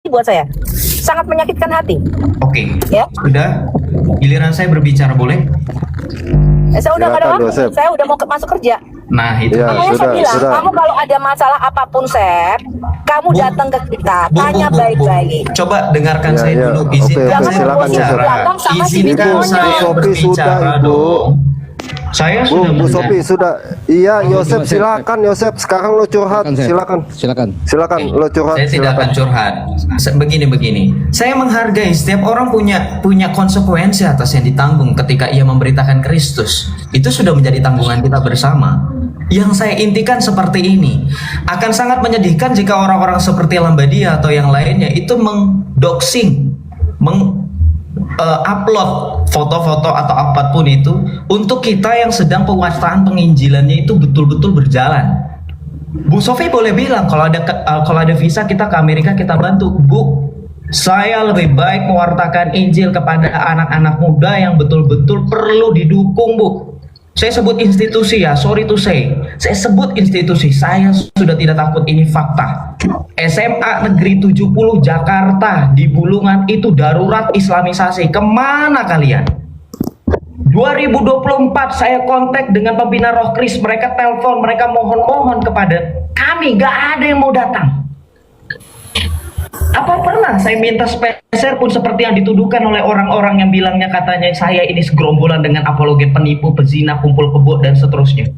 buat saya. Sangat menyakitkan hati. Oke, Ya. sudah. Giliran saya berbicara, boleh? Saya udah nggak ada Silakan, waktu. Yosep. Saya udah mau masuk kerja. Nah, itu. Ya, Makanya saya sudah, bilang, sudah. kamu kalau ada masalah apapun, Sep, kamu Bu, datang ke kita, Bu, tanya Bu. baik-baik. Coba dengarkan Ya, saya ya. dulu. Oke, Izinkan oke, saya silakan, berbicara. Yosep. Sama si Izinkan Ibu saya Sophie sudah, berbicara Ibu. dong. Saya Bu sudah Sophie sudah. Iya, Yosep Sep. silakan Yosep. Sekarang lo curhat. Silakan, Sep. Silakan. Silakan. Silakan lo curhat. Saya tidak akan curhat. Begini. Saya menghargai setiap orang punya konsekuensi atas yang ditanggung ketika ia memberitakan Kristus. Itu sudah menjadi tanggungan kita bersama. Yang saya intikan seperti ini, akan sangat menyedihkan jika orang-orang seperti Lambadia atau yang lainnya itu mengdoxing, upload foto-foto atau apapun itu untuk kita yang sedang pewartaan penginjilannya itu betul-betul berjalan. Bu Sophie boleh bilang kalau ada visa kita ke Amerika kita bantu. Bu, saya lebih baik mewartakan Injil kepada anak-anak muda yang betul-betul perlu didukung, Bu. Saya sebut institusi ya, sorry to say. Saya sebut institusi, saya sudah tidak takut, ini fakta. SMA Negeri 70 Jakarta di Bulungan itu darurat islamisasi. Kemana kalian? 2024 saya kontak dengan pembina Roh Kris, mereka telepon, mereka mohon-mohon kepada kami, gak ada yang mau datang. Apa pernah saya minta speser pun seperti yang dituduhkan oleh orang-orang yang bilangnya katanya saya ini segerombolan dengan apologet penipu, pezina, kumpul kebo dan seterusnya.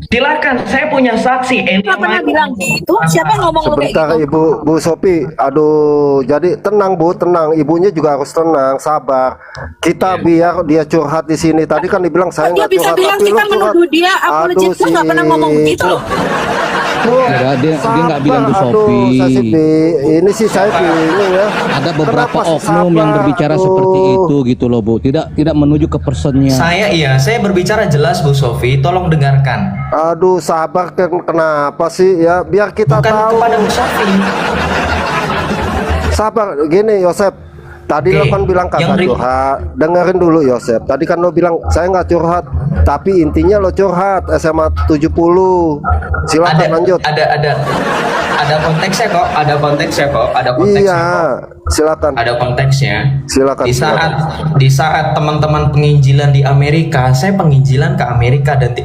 Silakan, saya punya saksi. Nggak pernah bilang gitu. Siapa yang ngomong lu kayak Sebentar gitu? Bu Sophie. Aduh, jadi tenang Bu, tenang. Ibunya juga harus tenang, sabar. Kita biar dia curhat di sini. Tadi kan dibilang saya Dia nggak bisa curhat, bilang tapi kita lu curhat. menuduh dia apologet, lu nggak pernah ngomong begitu loh. Bu, Enggak, dia nggak bilang Bu sabar. Sophie. Aduh, saya sih ini sih saya bingung ya. Ada beberapa Kenapa sih oknum yang sabar? berbicara Aduh. seperti itu gitu loh, Bu. Tidak menuju ke personnya. Saya berbicara jelas Bu Sophie, tolong dengarkan. Aduh, sabar kenapa sih ya? Biar kita Bukan tahu. kepada Bu Sophie. Sabar, gini Yosep. Tadi Oke, lo kan bilang yang kagak curhat. Dengerin dulu Yosep. Tadi kan lo bilang saya nggak curhat, tapi intinya lo curhat SMA 70. Silakan lanjut. Ada konteksnya kok, ada konteksnya Iya, kok. silakan. Ada konteksnya. Silakan. Di saat teman-teman penginjilan di Amerika, saya penginjilan ke Amerika dan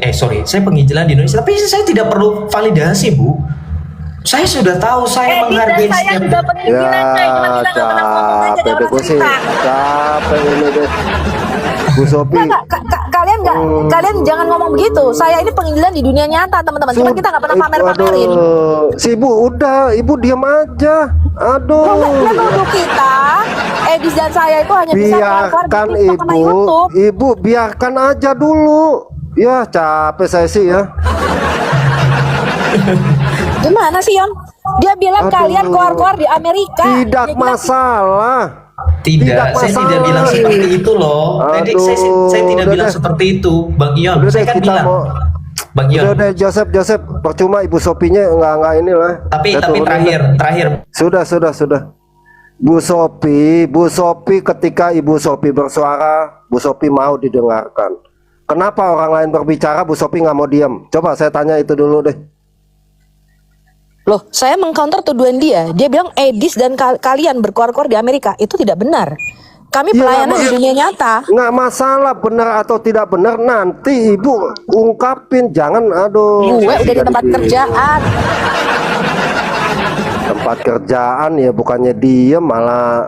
saya penginjilan di Indonesia, tapi saya tidak perlu validasi, Bu. Saya sudah tahu, saya menghargai saya setiap. juga penginjilan, Ya, cuma kita nggak pernah ngomong aja, nggak capek pernah gue sih. cerita. Capek ini deh. Bu Sophie. Kalian nggak, kalian jangan ngomong begitu. Saya ini penginjilan di dunia nyata, teman-teman. Cuma kita nggak pernah pamer-pamerin. Si Ibu udah, Ibu diam aja. Aduh. Dia nuduh kita, Edis dan saya itu hanya bisa keluar Biarkan di TikTok sama Ibu, YouTube. Ibu biarkan aja dulu. Ya capek saya sih ya. Gimana sih, Yon? Dia bilang Aduh. kalian keluar-keluar di Amerika. Tidak Dia bilang, masalah. Tidak, saya tidak masalah. bilang seperti itu loh. Tadi saya tidak Udah bilang deh. seperti itu, Bang Ion. Udah Saya deh, kan kita bilang, mau. Bang Ion. Udah deh Joseph, percuma Ibu Sopinya nggak inilah. Tapi Saya turunin terakhir. Sudah. Bu Sophie ketika Ibu Sophie bersuara, Bu Sophie mau didengarkan. Kenapa orang lain berbicara, Bu Sophie nggak mau diam? Coba saya tanya itu dulu deh. loh, saya mengcounter tuduhan dia. Dia bilang Edis dan kalian berkeluar-keluar di Amerika. Itu tidak benar. Kami Ya, pelayanan di dunia nyata. Nggak masalah benar atau tidak benar, nanti Ibu ungkapin, jangan aduh. Gue saya udah di jadi tempat bingung. kerjaan. Tempat kerjaan ya, bukannya diem malah.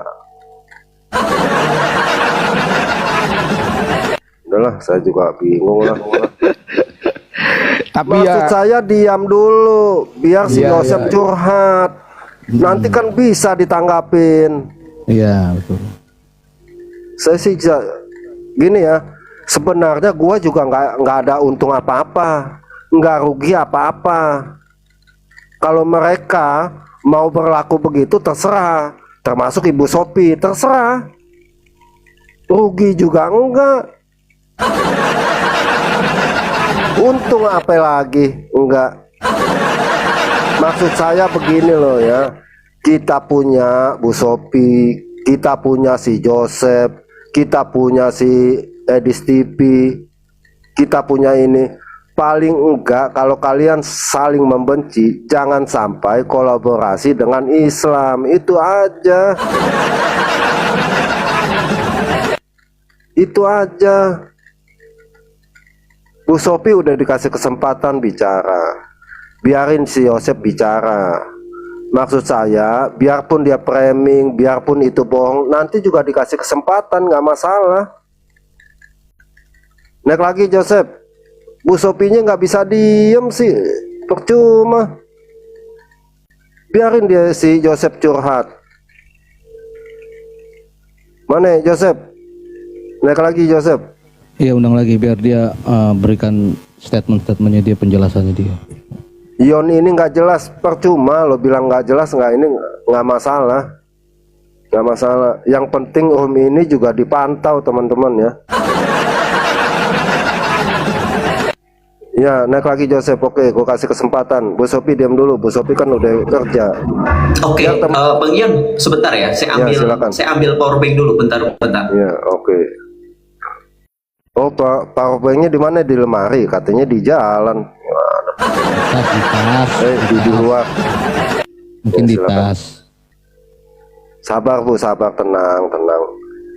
Udahlah, saya juga bingung lah. Tapi Maksud ya, saya diam dulu, biar si Iya, Yosep iya. curhat. Nanti kan bisa ditanggapin. iya betul. Saya sih gini ya, sebenarnya gua juga nggak ada untung apa-apa, nggak rugi apa-apa. Kalau mereka mau berlaku begitu terserah, termasuk Ibu Sophie terserah. Rugi juga enggak. Untung apa lagi? Enggak. Maksud saya begini loh ya. Kita punya Bu Sophie, kita punya si Joseph, kita punya si Edis TV, kita punya ini. paling enggak kalau kalian saling membenci, jangan sampai kolaborasi dengan Islam. Itu aja. Itu aja. Bu Sophie udah dikasih kesempatan bicara, biarin si Yosep bicara. Maksud saya, biarpun dia framing, biarpun itu bohong, nanti juga dikasih kesempatan, nggak masalah. Naik lagi Joseph. Bu Sophie-nya nggak bisa diem sih, percuma. Biarin dia si Joseph curhat. Mana Joseph? Naik lagi Joseph. Iya, undang lagi biar dia berikan statement-statementnya dia, penjelasannya dia. Ion ini nggak jelas, percuma lo bilang nggak jelas, nggak, ini nggak masalah, nggak masalah. Yang penting room ini juga dipantau teman-teman ya. Ya, naik lagi Joseph. Oke, gue kasih kesempatan. Bu Sophie diam dulu. Bu Sophie kan udah kerja. Oke, Ya, Bang Ion, sebentar ya. Ya, silakan. Saya ambil power bank dulu, bentar. Ya, oke. Oh, powerbanknya di mana? Di lemari, katanya di jalan. Gimana? Di tas, Di luar. mungkin Ya, di silakan. tas. Sabar Bu, sabar, tenang, tenang.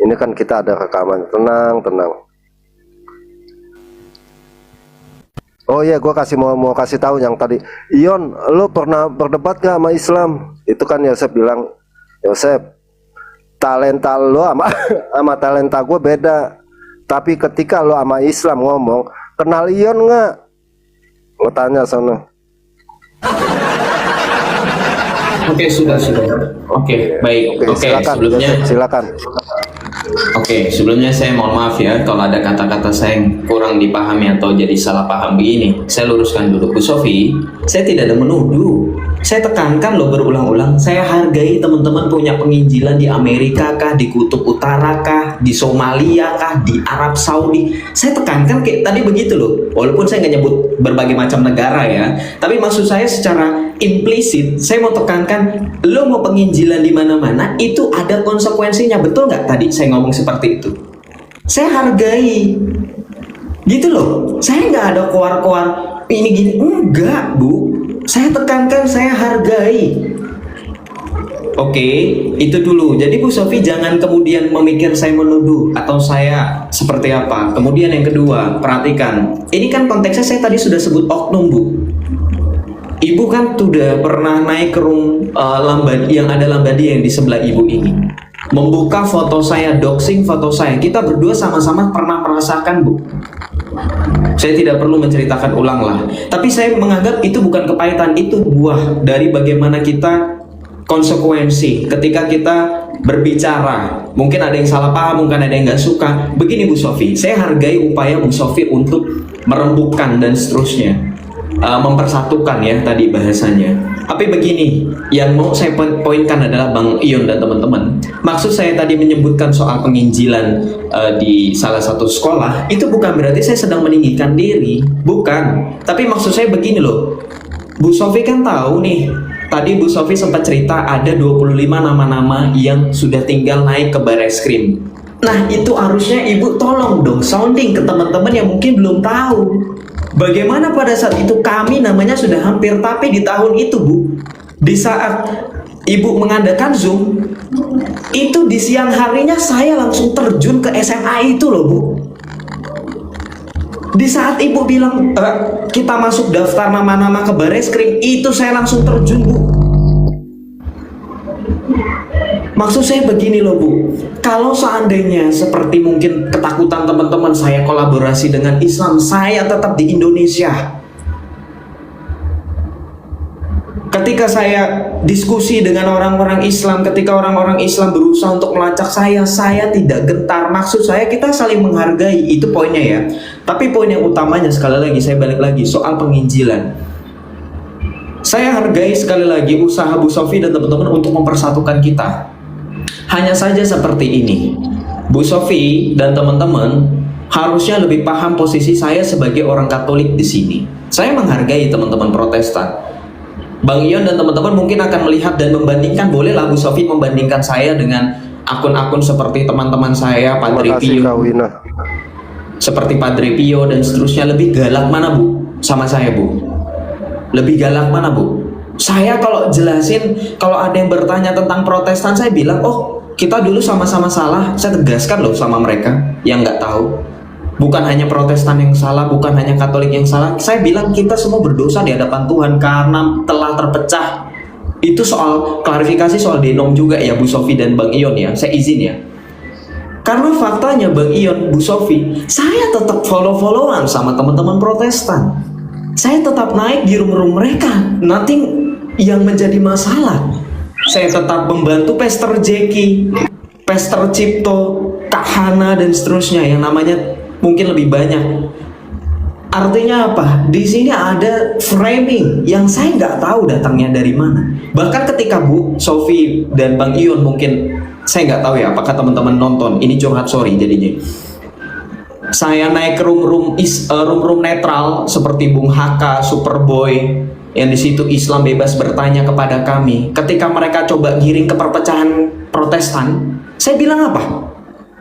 Ini kan kita ada rekaman, tenang, tenang. Oh iya, gua mau kasih tahu yang tadi. Ion, lo pernah berdebat gak sama Islam? Itu kan Yosep bilang, Yosep, talenta lo sama sama talenta gue beda. Tapi ketika lo sama Islam ngomong, kenal Ion nggak? Gue tanya sana. Oke, sudah. Oke, baik. Oke, Silakan, sebelumnya Yosep, silakan. Oke, sebelumnya saya mohon maaf ya kalau ada kata-kata saya yang kurang dipahami atau jadi salah paham begini. Saya luruskan dulu, Bu Sophie. Saya tidak ada menuduh. Saya tekankan loh berulang-ulang. Saya hargai teman-teman punya penginjilan di Amerika kah, di Kutub Utara kah, di Somalia kah, di Arab Saudi. Saya tekankan kayak tadi begitu loh. Walaupun saya nggak nyebut berbagai macam negara ya, tapi maksud saya secara implisit saya mau tekankan, lo mau penginjilan di mana-mana itu ada konsekuensinya, betul nggak tadi saya ngomong seperti itu? Saya hargai, gitu loh. Saya nggak ada koar-koar ini gini, enggak Bu. Saya tekankan, saya hargai. Oke, itu dulu. Jadi Bu Sophie jangan kemudian memikir saya menuduh atau saya seperti apa. Kemudian yang kedua, perhatikan. Ini kan konteksnya saya tadi sudah sebut oknum Bu. Ibu kan sudah pernah naik ke room Lambadi, yang ada Lambadi yang di sebelah ibu ini. Membuka foto saya, doxing foto saya. Kita berdua sama-sama pernah merasakan Bu. Saya tidak perlu menceritakan ulang lah. Tapi saya menganggap itu bukan kepahitan, itu buah dari bagaimana kita konsekuensi ketika kita berbicara. Mungkin ada yang salah paham, mungkin ada yang nggak suka. Begini Bu Sophie, saya hargai upaya Bu Sophie untuk merembukkan dan seterusnya, mempersatukan ya tadi bahasanya. Tapi begini, yang mau saya poinkan adalah Bang Ion dan teman-teman. Maksud saya tadi menyebutkan soal penginjilan di salah satu sekolah, itu bukan berarti saya sedang meninggikan diri, bukan. Tapi maksud saya begini loh, Bu Sophie kan tahu nih, tadi Bu Sophie sempat cerita ada 25 nama-nama yang sudah tinggal naik ke Bareskrim. Nah itu harusnya Ibu tolong dong sounding ke teman-teman yang mungkin belum tahu. Bagaimana pada saat itu kami namanya sudah hampir, tapi di tahun itu Bu, di saat Ibu mengadakan Zoom, itu di siang harinya saya langsung terjun ke SMA itu loh Bu. Di saat Ibu bilang kita masuk daftar nama-nama ke Bareskrim, itu saya langsung terjun Bu. Maksud saya begini loh Bu, kalau seandainya seperti mungkin ketakutan teman-teman saya kolaborasi dengan Islam, saya tetap di Indonesia. Ketika saya diskusi dengan orang-orang Islam, ketika orang-orang Islam berusaha untuk melacak saya tidak gentar. Maksud saya kita saling menghargai, itu poinnya ya. Tapi poin yang utamanya sekali lagi, saya balik lagi soal penginjilan. Saya hargai sekali lagi usaha Bu Sophie dan teman-teman untuk mempersatukan kita. Hanya saja seperti ini, Bu Sophie dan teman-teman harusnya lebih paham posisi saya sebagai orang Katolik di sini. Saya menghargai teman-teman Protestan. Bang Ion dan teman-teman mungkin akan melihat dan membandingkan, bolehlah Bu Sophie membandingkan saya dengan akun-akun seperti teman-teman saya, Padre Pio, seperti Padre Pio dan seterusnya. Lebih galak mana Bu? sama saya, Bu? Lebih galak mana, Bu? Saya kalau jelasin, kalau ada yang bertanya tentang Protestan, saya bilang, oh kita dulu sama-sama salah. Saya tegaskan loh sama mereka yang nggak tahu. Bukan hanya Protestan yang salah, bukan hanya Katolik yang salah. Saya bilang kita semua berdosa di hadapan Tuhan karena telah terpecah. Itu soal klarifikasi soal denom juga ya, Bu Sofi dan Bang Ion ya. Saya izin ya. Karena faktanya Bang Ion, Bu Sofi, saya tetap follow-followan sama teman-teman Protestan. Saya tetap naik di room-room mereka. Nothing yang menjadi masalah. Saya tetap membantu Pastor Jeki, Pastor Cipto, Kak Hana dan seterusnya yang namanya mungkin lebih banyak. Artinya apa? Di sini ada framing yang saya nggak tahu datangnya dari mana. Bahkan ketika Bu Sofi dan Bang Ion mungkin saya nggak tahu ya apakah teman-teman nonton. Ini curhat sorry jadinya. Saya naik ke room-room netral seperti Bung Haka, Superboy, yang di situ Islam bebas bertanya kepada kami. Ketika mereka coba giring ke perpecahan Protestan, saya bilang apa?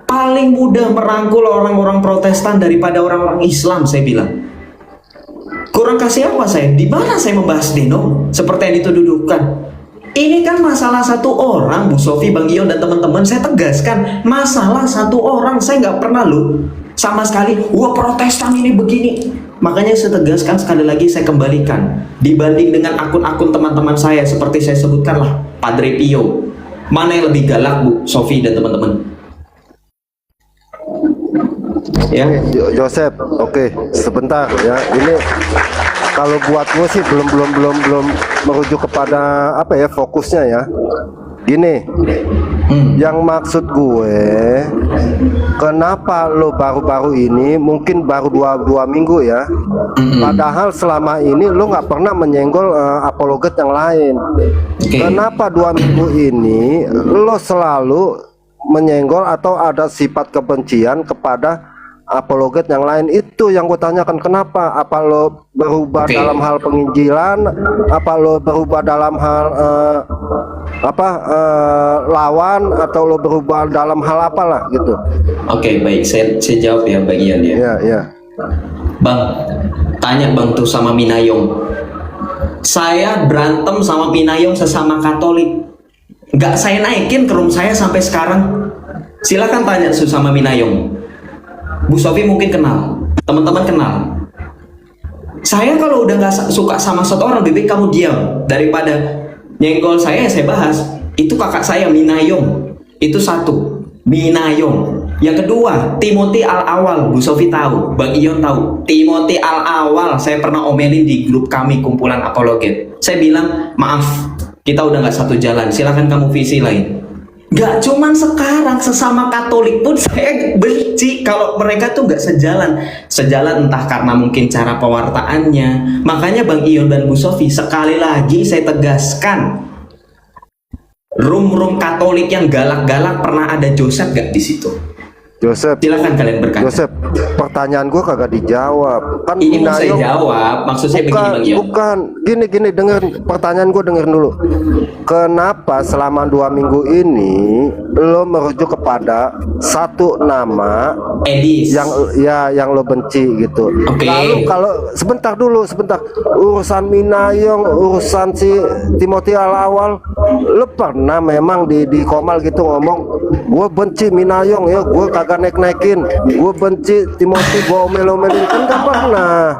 Paling mudah merangkul orang-orang Protestan daripada orang-orang Islam, saya bilang. Kurang kasih apa saya? Di mana saya membahas denom seperti yang dituduhkan? Ini kan masalah satu orang, Bu Sofi, Bang Ion dan teman-teman. Saya tegaskan, masalah satu orang. Saya nggak pernah loh sama sekali, wah Protestan ini begini. Makanya saya tegaskan sekali lagi, saya kembalikan. Dibanding dengan akun-akun teman-teman saya, seperti saya sebutkan lah, Padre Pio. Mana yang lebih galak, Bu Sofi dan teman-teman? Ya, Joseph, oke, sebentar ya. Ini kalau buat gue sih belum merujuk kepada apa ya fokusnya ya. Gini, yang maksud gue, kenapa lo baru-baru ini, mungkin baru dua minggu ya, padahal selama ini lo nggak pernah menyenggol apologet yang lain. Kenapa 2 minggu ini lo selalu menyenggol atau ada sifat kebencian kepada apologet yang lain? Itu yang gue tanyakan, kenapa? Apa lo berubah dalam hal penginjilan? Apa lo berubah dalam hal lawan? Atau lo berubah dalam hal apalah gitu? Oke, baik, saya jawab ya Bang Ian ya. Iya. Bang, tanya Bang tuh sama Minayong. Saya berantem sama Minayong sesama Katolik. Nggak saya naikin ke room saya sampai sekarang. Silakan tanya sama Minayong. Bu Sofi mungkin kenal, teman-teman kenal. Saya kalau udah nggak suka sama satu orang, lebih baik kamu diam daripada nyenggol saya bahas. Itu kakak saya Minayong. Itu satu, Minayong. Yang kedua, Timothy Al-Awal. Bu Sofi tahu, Bang Ion tahu. Timothy Al-Awal saya pernah omelin di grup kami kumpulan apologet. Saya bilang, maaf, kita udah nggak satu jalan. Silakan kamu visi lain. Gak cuman sekarang, sesama Katolik pun saya benci kalau mereka tuh gak sejalan entah karena mungkin cara pewartaannya. Makanya Bang Ion dan Bu Sofi, sekali lagi saya tegaskan, room Katolik yang galak-galak pernah ada Joseph gak di situ? Joseph, silakan kalian berkata. Joseph, pertanyaan gue kagak dijawab. Kan ini mau saya jawab, maksud saya begini Bang Ion. Bukan, gini dengerin pertanyaan gue, dengerin dulu. Kenapa selama 2 minggu ini lo merujuk kepada satu nama Edis yang lo benci gitu? Oke. Lalu kalau sebentar, urusan Minayong, urusan si Timothy Al-Awal, lo pernah memang di Komal gitu ngomong, gue benci Minayong ya, gue kagak naik-naikin, gue benci Timothy, gue omel-omelin? Kan gak pernah.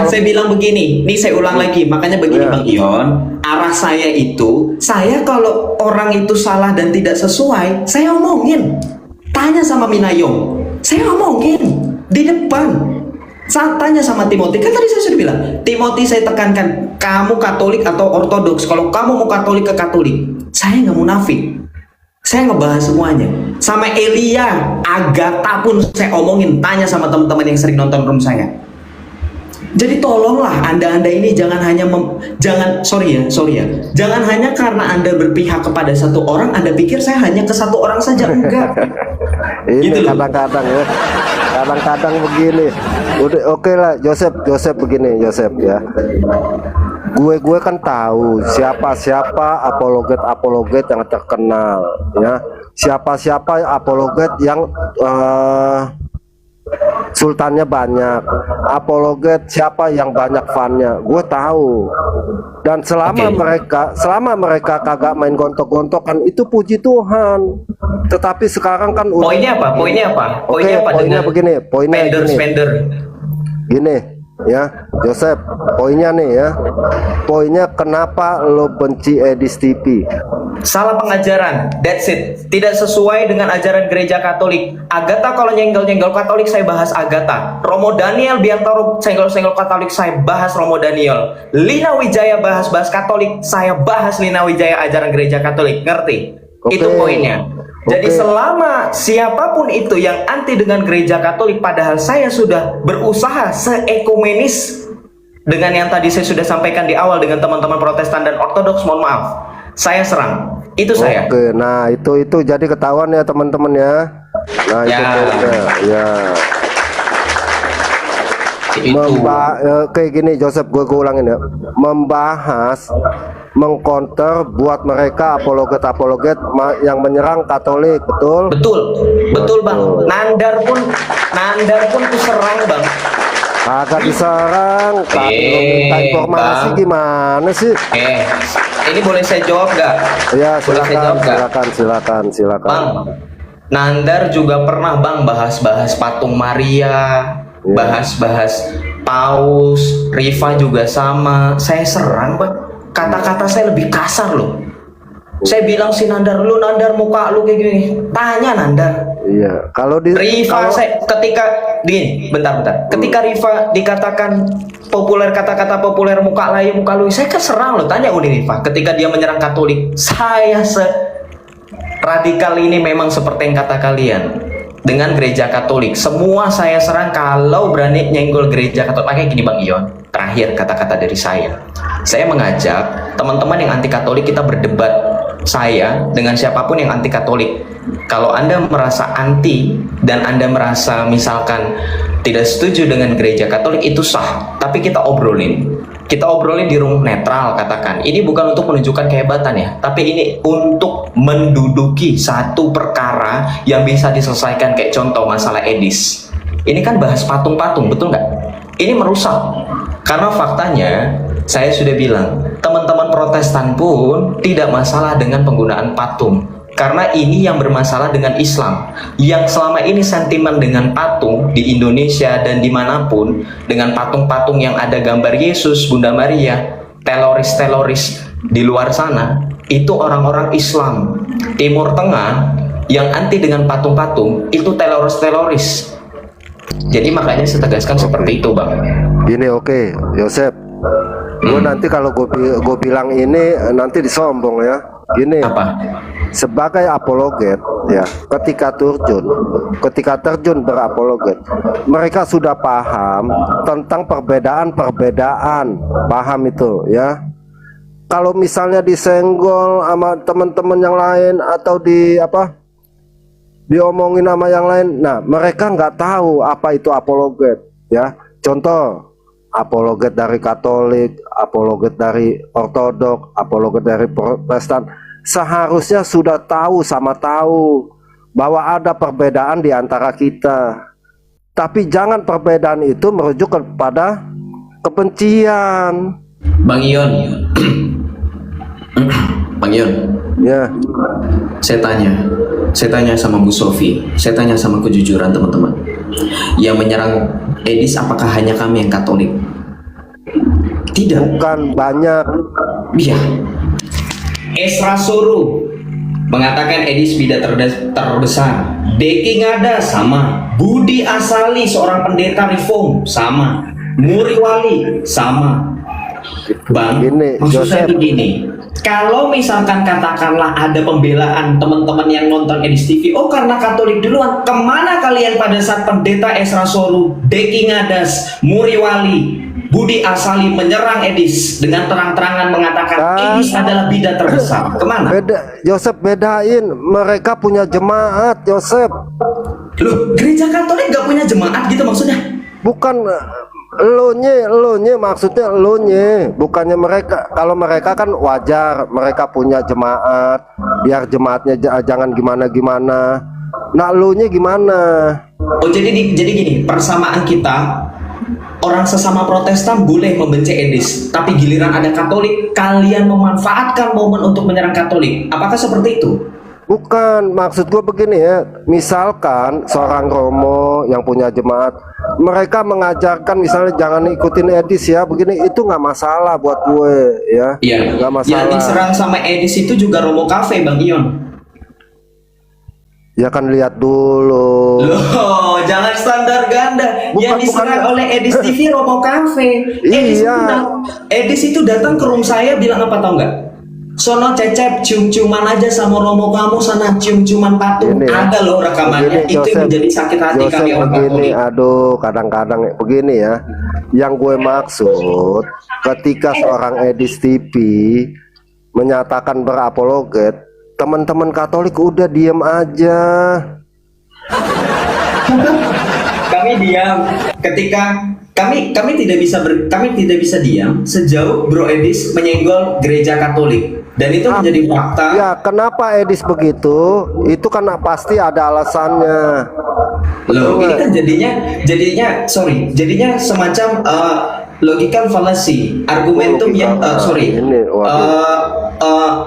Saya bilang begini, nih saya ulang lagi, makanya begini Bang Ion, arah saya itu, saya kalau orang itu salah dan tidak sesuai, saya omongin. Tanya sama Minayong, saya omongin di depan. Saat tanya sama Timothy, kan tadi saya sudah bilang, Timothy saya tekankan, kamu Katolik atau Ortodoks, kalau kamu mau Katolik ke Katolik, saya nggak munafik. Saya ngebahas semuanya. Sama Elia, Agatha pun saya omongin. Tanya sama teman-teman yang sering nonton room saya. Jadi tolonglah Anda ini jangan hanya sorry ya. Jangan hanya karena Anda berpihak kepada satu orang, Anda pikir saya hanya ke satu orang saja. Enggak. Ini gitu kadang-kadang ya. Kadang-kadang begini. Udah oke lah, Joseph begini, Joseph ya. Gue kan tahu siapa apologet yang terkenal ya, siapa apologet yang sultannya banyak, apologet siapa yang banyak fannya, gue tahu. Dan selama mereka kagak main gontok-gontokan, itu puji Tuhan. Tetapi sekarang kan udah. Poinnya apa? Poinnya apa? Poinnya apa? Poinnya Dengan begini, poinnya spender. gini ya, Joseph, poinnya nih ya, poinnya kenapa lo benci Edis TV? Salah pengajaran, that's it. Tidak sesuai dengan ajaran gereja Katolik. Agatha kalau nyenggol-nyenggol Katolik, saya bahas Agatha. Romo Daniel Biantoro senggol-senggol Katolik, saya bahas Romo Daniel. Lina Wijaya bahas-bahas Katolik, saya bahas Lina Wijaya ajaran gereja Katolik. Ngerti? Oke. Itu poinnya. Jadi Oke. selama siapapun itu yang anti dengan gereja Katolik, padahal saya sudah berusaha seekumenis dengan yang tadi saya sudah sampaikan di awal dengan teman-teman Protestan dan Ortodoks, mohon maaf, saya serang. Itu saya. Oke, nah itu jadi ketahuan ya teman-teman ya. Nah itu Ya. poinnya ya. Itu. Kayak gini Joseph, gue ulangin ya, membahas, mengcounter buat mereka apologet yang menyerang Katolik, betul? Betul bang. Nandar pun ku serang bang. Agak diserang, kalau minta informasi Bang. gimana sih? Ini boleh saya jawab gak? Ya Boleh saya jawab nggak? silakan. Bang, Nandar juga pernah bang bahas-bahas patung Maria, bahas-bahas Paus, Riva juga sama. Saya serang bang. Kata-kata saya lebih kasar loh. Saya bilang si Nandar, lu Nandar muka lu kayak gini. Tanya Nandar. Iya, kalau di Riva kalau- saya ketika gini, bentar. Ketika Riva dikatakan populer, kata-kata populer muka layu, saya kan serang loh. Tanya Uni Riva ketika dia menyerang Katolik. Saya radikal ini memang seperti yang kata kalian. Dengan gereja Katolik, semua saya serang kalau berani nyenggol gereja Katolik. Makanya gini Bang Ion, terakhir kata-kata dari saya mengajak teman-teman yang anti Katolik kita berdebat. Saya dengan siapapun yang anti Katolik, kalau Anda merasa anti dan Anda merasa misalkan tidak setuju dengan gereja Katolik, itu sah, tapi kita obrolin di room netral. Katakan ini bukan untuk menunjukkan kehebatan ya, tapi ini untuk menduduki satu perkara yang bisa diselesaikan. Kayak contoh masalah Edis, ini kan bahas patung-patung, betul nggak? Ini merusak, karena faktanya saya sudah bilang teman-teman Protestan pun tidak masalah dengan penggunaan patung, karena ini yang bermasalah dengan Islam yang selama ini sentimen dengan patung di Indonesia dan dimanapun, dengan patung-patung yang ada gambar Yesus, Bunda Maria, teroris-teroris di luar sana, itu orang-orang Islam Timur Tengah yang anti dengan patung-patung, itu teroris-teroris. Jadi makanya saya tegaskan seperti itu bang. Gini, oke, Yosep, gue nanti kalau gue bilang ini nanti disombong ya. Gini, Apa? sebagai apologet ya, ketika terjun berapologet, mereka sudah paham tentang perbedaan, paham itu ya. Kalau misalnya disenggol sama teman-teman yang lain atau diomongin sama yang lain, nah mereka nggak tahu apa itu apologet ya. Contoh, apologet dari Katolik, apologet dari Ortodok, apologet dari Protestan, seharusnya sudah tahu bahwa ada perbedaan di antara kita. Tapi jangan perbedaan itu merujuk kepada kebencian. Bang Ion, Bang Ion, Ya, saya tanya sama Bu Sofi, saya tanya sama kejujuran teman-teman. Yang menyerang Edis apakah hanya kami yang Katolik? Tidak. bukan banyak. Iya. Esra Soru mengatakan Edis bidat terbesar. Deki Ngada sama. Budi Asali seorang pendeta reform sama. Muri Wali sama. Bang, Gini, maksud saya Joseph. begini, kalau misalkan katakanlah ada pembelaan teman-teman yang nonton Edis TV, oh karena Katolik duluan, kemana kalian pada saat pendeta Esra Soru, Deki Ngadas, Muri Wali, Budi Asali menyerang Edis dengan terang-terangan mengatakan Edis adalah bidat terbesar? Kemana? Joseph, bedain, mereka punya jemaat, Joseph. Loh, gereja Katolik gak punya jemaat gitu maksudnya? Bukan lo maksudnya bukannya mereka. Kalau mereka kan wajar mereka punya jemaat, biar jemaatnya jangan gimana-gimana. Nah, lu nya gimana? Oh jadi gini, persamaan kita orang sesama Protestan boleh membenci Edis, tapi giliran ada Katolik, kalian memanfaatkan momen untuk menyerang Katolik. Apakah seperti itu? Bukan, maksud gue begini ya. Misalkan seorang Romo yang punya jemaat, mereka mengajarkan misalnya jangan ikutin Edis ya, begini, itu nggak masalah buat gue ya. Iya. Nggak masalah. Yang diserang sama Edis itu juga Romo Cafe, Bang Ion. Ya kan lihat dulu. Loh, jangan standar ganda. Yang diserang oleh Edis TV Romo Cafe. Iya. Edis itu datang ke room saya bilang apa tau nggak? Sono Cecep cium-ciuman aja sama Romo kamu sana, cium-ciuman patung. Ini ya. Ada loh rekamannya. Begini, Itu yang Joseph, menjadi sakit hati Joseph, kami orang begini, Katolik. aduh, kadang-kadang begini ya. Yang gue maksud, ketika seorang Edis TV menyatakan berapologet, teman-teman Katolik udah diem aja. Kami diam ketika kami tidak bisa diam sejauh Bro Edis menyenggol gereja Katolik, dan itu menjadi fakta. Ya, kenapa Edis begitu? Itu karena pasti ada alasannya. Loh, ini kan jadinya semacam logical fallacy, argumentum yang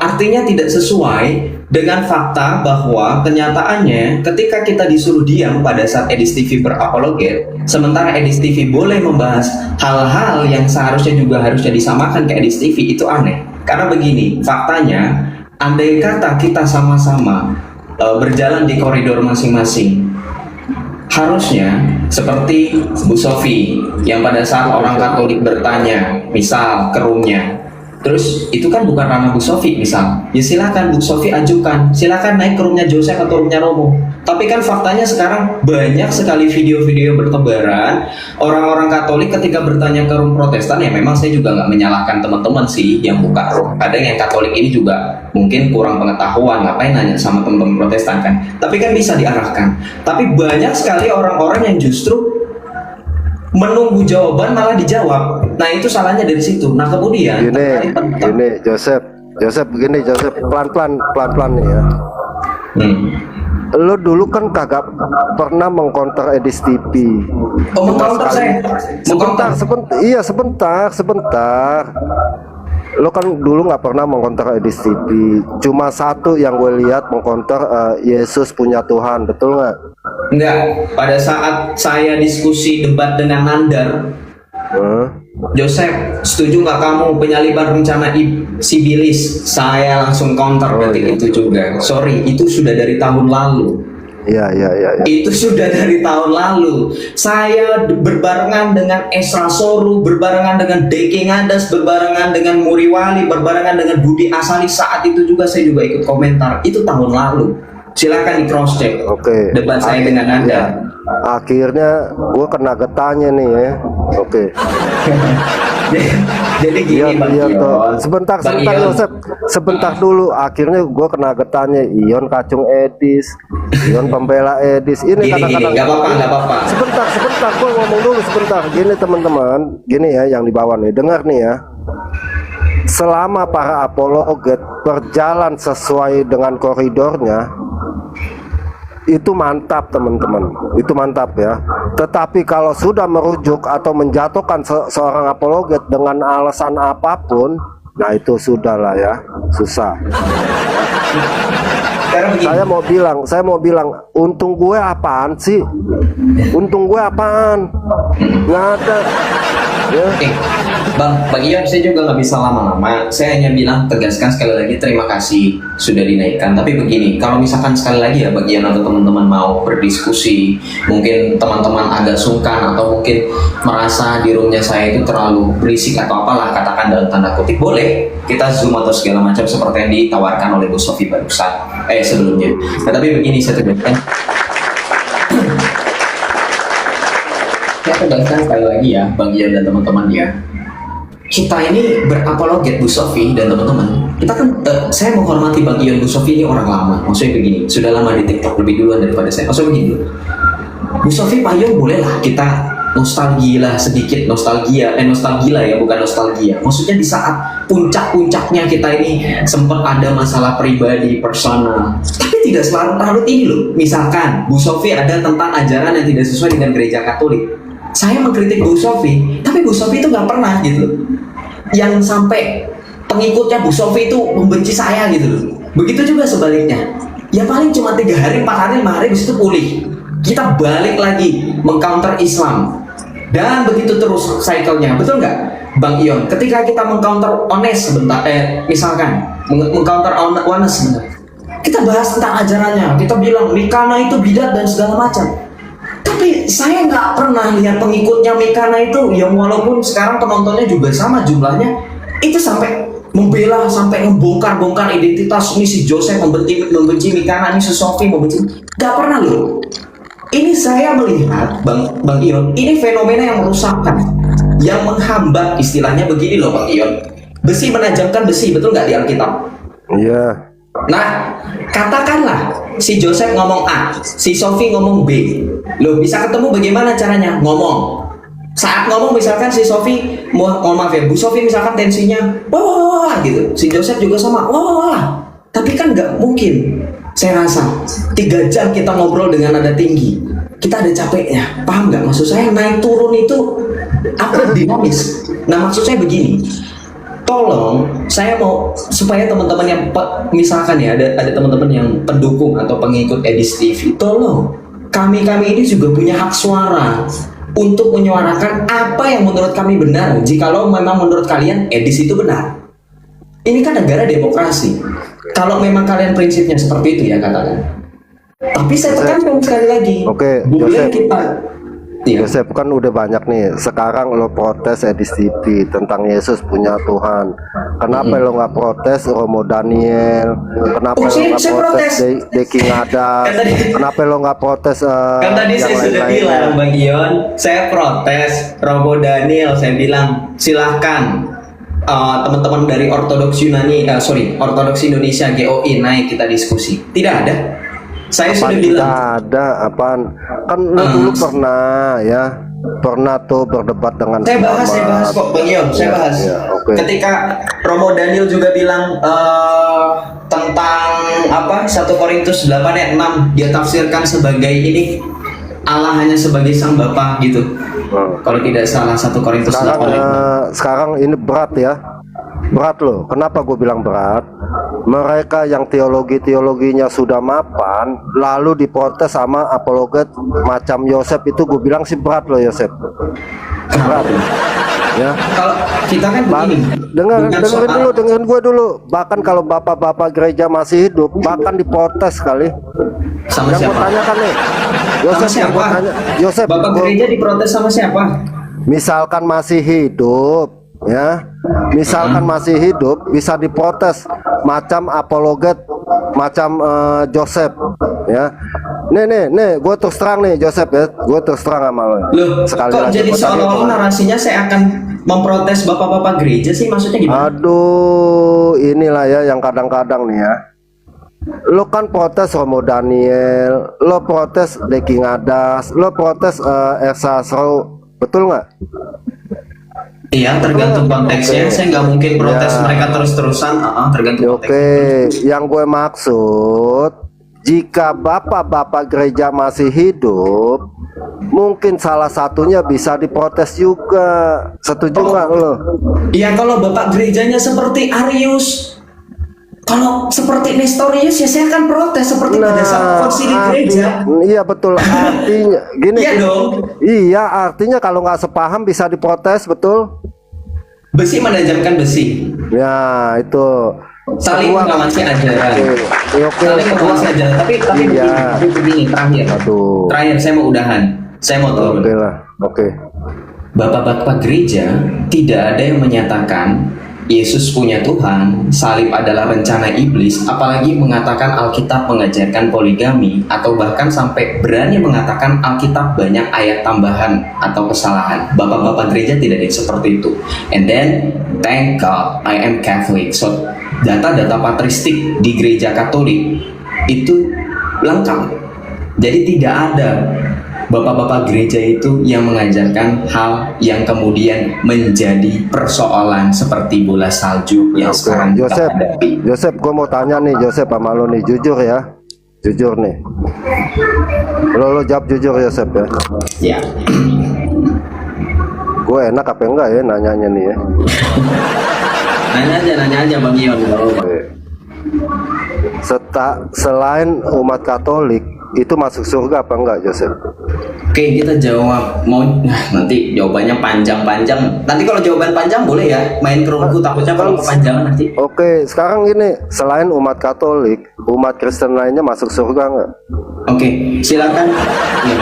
artinya tidak sesuai dengan fakta bahwa kenyataannya ketika kita disuruh diam pada saat Edis TV berapologet, sementara Edis TV boleh membahas hal-hal yang seharusnya juga harusnya disamakan ke Edis TV, itu aneh. Karena begini, faktanya, andai kata kita sama-sama berjalan di koridor masing-masing, harusnya seperti Bu Sofi yang pada saat orang Katolik bertanya, misal ke roomnya, terus itu kan bukan ranah Bu Sofi, misal, ya silakan Bu Sofi ajukan, silakan naik ke roomnya Joseph atau roomnya Romo. Tapi kan faktanya sekarang banyak sekali video-video bertebaran orang-orang Katolik ketika bertanya ke room Protestan. Ya memang saya juga nggak menyalahkan teman-teman sih yang buka room. Kadang yang Katolik ini juga mungkin kurang pengetahuan, ngapain nanya sama teman-teman Protestan kan. Tapi kan bisa diarahkan. Tapi banyak sekali orang-orang yang justru menunggu jawaban malah dijawab. Nah itu salahnya dari situ. Nah kemudian Gini, Joseph, begini Joseph, pelan-pelan nih ya. Lo dulu kan kagak pernah mengkonter Edis TV. Oh, mengkonter saya. Sebentar. Lo kan dulu nggak pernah mengkonter Edis TV. Cuma satu yang gue lihat mengkonter Yesus punya Tuhan, betul nggak? Enggak. Pada saat saya diskusi debat dengan Nandar, Joseph, setuju nggak kamu penyaliban rencana Sibilis? Saya langsung counter itu juga. Sorry, itu sudah dari tahun lalu. Iya. Itu sudah dari tahun lalu. Saya berbarengan dengan Esra Soru, berbarengan dengan Deke Ngadas, berbarengan dengan Muriwali, berbarengan dengan Budi Asali. Saat itu juga saya juga ikut komentar. Itu tahun lalu. Silakan di cross check. Oke. Debat saya dengan Anda. Akhirnya gue kena getahnya nih ya. Oke. Jadi gini Bang Ion. Sebentar Bang Ion. Joseph, sebentar dulu. Akhirnya gue kena getahnya. Ion kacung Edis, Ion pembela Edis. Ini Gini, nggak apa-apa. Sebentar, gue ngomong dulu sebentar. Gini teman-teman, gini ya yang di bawah nih, dengar nih ya. Selama para apologet berjalan sesuai dengan koridornya, itu mantap teman-teman, itu mantap ya. Tetapi kalau sudah merujuk atau menjatuhkan seorang apologet dengan alasan apapun, nah itu sudahlah ya, susah. Saya mau bilang, untung gue apaan sih? Untung gue apaan? Nggak ada. Ya. Bang Ion, saya juga nggak bisa lama-lama. Saya hanya bilang, tegaskan sekali lagi terima kasih sudah dinaikkan. Tapi begini, kalau misalkan sekali lagi ya Bang Ion atau teman-teman mau berdiskusi, mungkin teman-teman agak sungkan atau mungkin merasa di roomnya saya itu terlalu berisik atau apalah, katakan dalam tanda kutip, boleh kita zoom atau segala macam seperti yang ditawarkan oleh Bu Sofi barusan sebelumnya. Nah, tapi begini saya tegaskan. Saya tegaskan sekali lagi ya Bang Ion dan teman-teman ya. Kita ini berapologet Bu Sofi dan teman-teman. Kita kan, saya menghormati Bang Ion, Bu Sofi ini orang lama. Maksudnya begini, sudah lama di TikTok lebih duluan daripada saya. Maksudnya begini, Bu Sofi, Pak Ion bolehlah kita nostalgia sedikit, nostalgia ya, bukan nostalgia. Maksudnya di saat puncak-puncaknya kita ini sempat ada masalah pribadi, personal. Tapi tidak selalu tinggi loh. Misalkan Bu Sofi ada tentang ajaran yang tidak sesuai dengan gereja Katolik, saya mengkritik Bu Sofi, tapi Bu Sofi itu nggak pernah gitu loh yang sampai pengikutnya Bu Sofi itu membenci saya gitu loh. Begitu juga sebaliknya. Ya paling cuma 3 hari, 4 hari, 5 hari, habis itu pulih. Kita balik lagi mengcounter Islam. Dan begitu terus cycle-nya, betul nggak Bang Ion? Ketika kita mengcounter Ones sebentar, misalkan mengcounter Ones sebentar, kita bahas tentang ajarannya, kita bilang Mikana itu bidat dan segala macam. Tapi saya nggak pernah lihat pengikutnya Mikana itu, yang walaupun sekarang penontonnya juga sama jumlahnya, itu sampai membela, sampai membongkar-bongkar identitas ini si Joseph membenci Mikana, ini si Sofi membenci. Nggak pernah loh. Ini saya melihat Bang Ion, ini fenomena yang merusakkan, yang menghambat, istilahnya begini loh Bang Ion. Besi menajamkan besi, betul nggak di Alkitab? Iya. Nah, katakanlah si Joseph ngomong A, si Sofi ngomong B. Loh, bisa ketemu bagaimana caranya? Ngomong. Saat ngomong misalkan si Sofi, mohon maaf ya, Bu Sofi misalkan tensinya wah gitu. Si Joseph juga sama wah. Tapi kan nggak mungkin. Saya rasa 3 jam kita ngobrol dengan nada tinggi, kita ada capeknya, paham nggak? Maksud saya naik turun itu apa dinamis. Nah maksud saya begini, tolong saya mau supaya teman-teman yang misalkan ya ada teman-teman yang pendukung atau pengikut Edis TV, tolong kami ini juga punya hak suara untuk menyuarakan apa yang menurut kami benar. Jikalau memang menurut kalian Edis itu benar, ini kan negara demokrasi. Kalau memang kalian prinsipnya seperti itu ya katakan. Tapi saya tekankan sekali lagi. Oke, boleh Joseph. kita. Ya. Joseph, kan udah banyak nih. Sekarang lo protes Edis TV tentang Yesus punya Tuhan. Kenapa lo nggak protes Romo Daniel? Kenapa lo nggak protes Deki Ngadas? Kenapa lo nggak protes Kan tadi yang saya sudah lain-lainnya? bilang Bang Ion, saya protes Romo Daniel. Saya bilang silahkan teman-teman dari Ortodoks Ortodoks Indonesia GOI naik kita diskusi. Tidak ada. Saya sudah bilang. Tidak ada, apaan? Kan lo dulu pernah tuh berdebat dengan Saya bahas kok Bang Ion, saya bahas. oke. Ketika Romo Daniel juga bilang tentang 1 Korintus 8 ayat 6, dia tafsirkan sebagai ini Allah hanya sebagai sang Bapa gitu. Kalau tidak salah 1 Korintus 8 ayat 6. Sekarang ini berat ya. Berat loh. Kenapa gue bilang berat? Mereka yang teologinya sudah mapan, lalu diprotes sama apologet macam Yosef, itu gue bilang sih berat loh Yosef. Berat. Ya. Kalau kita kan begini, dengerin gue dulu. Bahkan kalau bapak-bapak gereja masih hidup, bahkan diprotes kali. sama Yang gue siapa? tanyakan nih, Sama Yosef, yang siapa? gue tanya, Yosef, Bapak gereja diprotes sama siapa? misalkan masih hidup, ya, misalkan masih hidup, bisa diprotes macam apologet, macam Joseph, ya. Nih, gue terus terang nih Joseph ya, gue terus terang sama lo. Loh, Sekali kok lagi jadi gua tanya seolah-olah sama- narasinya saya akan memprotes bapak-bapak gereja sih, maksudnya gimana? Aduh, inilah ya yang kadang-kadang nih ya. Lo kan protes Romo Daniel, lo protes Deki Ngadas, lo protes Esa Sro, betul nggak? Iya, tergantung konteksnya. Oke. Saya nggak mungkin protes Ya. mereka terus-terusan. Tergantung konteksnya. Oke, yang gue maksud, jika bapak-bapak gereja masih hidup, mungkin salah satunya bisa diprotes juga. Setuju nggak lo? Iya, kalau bapak gerejanya seperti Arius, kalau seperti Nestorius ya saya akan protes seperti pada saat konsili gereja. Iya betul, artinya gini. Iya dong. Iya, artinya kalau nggak sepaham bisa diprotes, betul? Besi menajamkan besi. Ya itu. Saling Kedua- mengawasi ajaran. Oke. Saling mengawasi ajaran. Tapi Iya. begini, terakhir. Aduh. Terakhir saya mau udahan. Saya mau turun. Oke lah, oke. Bapak-bapak gereja tidak ada yang menyatakan Yesus punya Tuhan, salib adalah rencana iblis, apalagi mengatakan Alkitab mengajarkan poligami, atau bahkan sampai berani mengatakan Alkitab banyak ayat tambahan atau kesalahan. Bapak-bapak gereja tidak ada yang seperti itu. And then, thank God, I am Catholic. So, data-data patristik di gereja Katolik itu lengkap. Jadi tidak ada bapak-bapak gereja itu yang mengajarkan hal yang kemudian menjadi persoalan seperti bola salju yang Oke, sekarang kita Joseph, hadapi. Joseph, gue mau tanya nih, Joseph sama lo nih, jujur ya, Jujur nih. Lo jawab jujur Yosep ya. Ya. Gue enak apa enggak ya nanyanya nih ya. Nanya aja Bang Ion. Oke. Selain umat Katolik itu masuk surga apa enggak Joseph? Oke, kita jawab. Nanti jawabannya panjang-panjang. Nanti kalau jawaban panjang boleh ya main ke rumahku, takutnya kalau kepanjangan nanti. Oke, sekarang gini, selain umat Katolik, umat Kristen lainnya masuk surga enggak? Oke, silakan. Ya.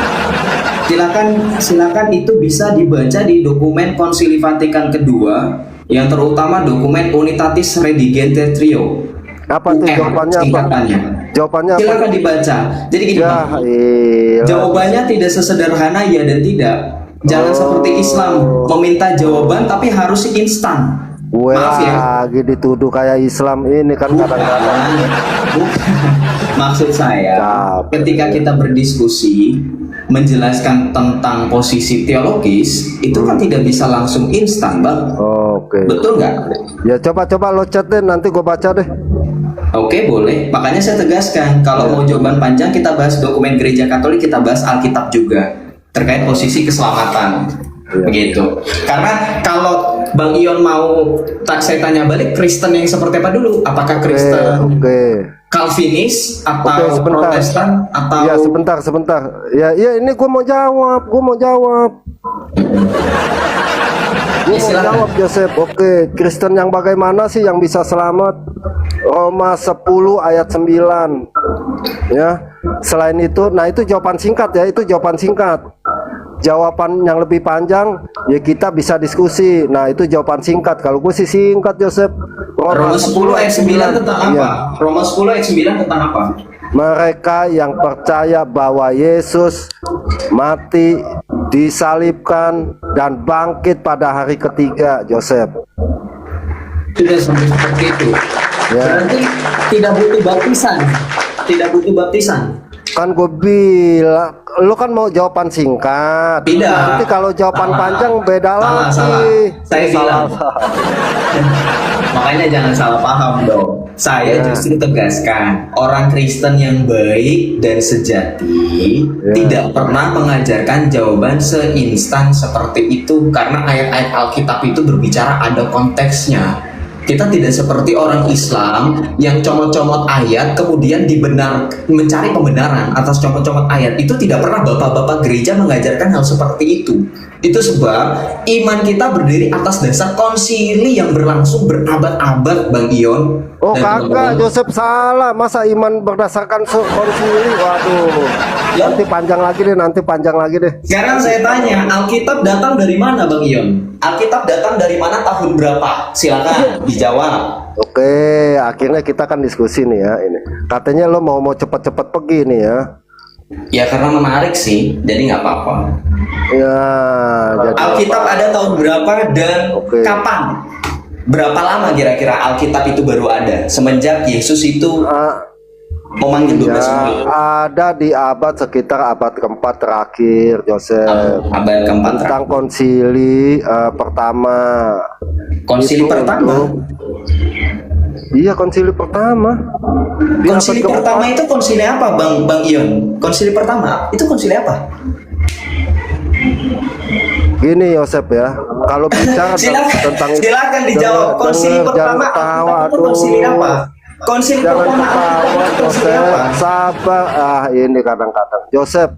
Silakan itu bisa dibaca di dokumen Konsili Vatikan kedua yang terutama dokumen Unitatis Redigente Trio. Apa tuh jawabannya apa? Jawabannya apa? Silakan dibaca. Jadi gini, Ya, Bang. iya. Jawabannya tidak sesederhana ya dan tidak. Jangan seperti Islam meminta jawaban tapi harus instan. Gue Maaf ya. lagi dituduh kayak Islam ini kan kadang-kadang. Bukan. Maksud saya, Capek. ketika kita berdiskusi menjelaskan tentang posisi teologis, itu kan tidak bisa langsung instan, Bang. Oke. Betul nggak? Ya coba lo chat deh, nanti gue baca deh. Oke, boleh. Makanya saya tegaskan, kalau mau jawaban panjang kita bahas dokumen Gereja Katolik, kita bahas Alkitab juga terkait posisi keselamatan. Begitu. Karena kalau Bang Ion mau saya tanya balik, Kristen yang seperti apa dulu? Apakah Kristen Calvinis atau Protestan atau? Ya sebentar. Ya ini gue mau jawab. Gue mau jawab Joseph. Oke, Kristen yang bagaimana sih yang bisa selamat? Roma 10 ayat 9. Ya. Selain itu, nah itu jawaban singkat ya, itu jawaban singkat. Jawaban yang lebih panjang ya kita bisa diskusi. Nah itu jawaban singkat. Kalau gue sih singkat Joseph. Roma 10 ayat 9 tentang apa? Ya. Roma 10 ayat 9 tentang apa? Mereka yang percaya bahwa Yesus mati, disalibkan dan bangkit pada hari ketiga, Joseph. Sudah sampai seperti itu. Ya. Berarti tidak butuh baptisan. Tidak butuh baptisan. Kan gue bilang, lu kan mau jawaban singkat. Tidak. Nanti kalau jawaban panjang beda lagi. Salah. Saya bilang. Makanya jangan salah paham dong. Saya justru tegaskan, orang Kristen yang baik dan sejati tidak pernah mengajarkan jawaban seinstan seperti itu, karena ayat-ayat Alkitab itu berbicara ada konteksnya. Kita tidak seperti orang Islam yang comot-comot ayat kemudian mencari pembenaran atas comot-comot ayat. Itu tidak pernah bapak-bapak gereja mengajarkan hal seperti itu. Itu sebab iman kita berdiri atas dasar konsili yang berlangsung berabad-abad, Bang Ion. Oh kagak, Joseph salah. Masa iman berdasarkan konsili? Waduh. Ya. Nanti panjang lagi deh. Sekarang saya tanya, Alkitab datang dari mana, Bang Ion? Alkitab datang dari mana, tahun berapa? Silakan dijawab. Oke, akhirnya kita kan diskusi nih ya ini. Katanya lo mau cepet-cepet pergi nih ya. Ya karena menarik sih, jadi nggak apa-apa. Ya, jadi Alkitab ada tahun berapa dan kapan? Berapa lama kira-kira Alkitab itu baru ada? Semenjak Yesus itu memanggil 12 murid. ada di sekitar abad keempat terakhir, Joseph. Abad keempat tentang konsili pertama. Konsili pertama? Iya, konsili pertama. Konsili pertama itu konsili apa, Bang Ion? Konsili pertama itu konsili apa? Gini Yosep ya, kalau bicara tentang itu, silakan dijawab. Konsili pertama itu konsili apa? Konsili pertama konsili apa? Sabar, ini kadang-kadang Joseph,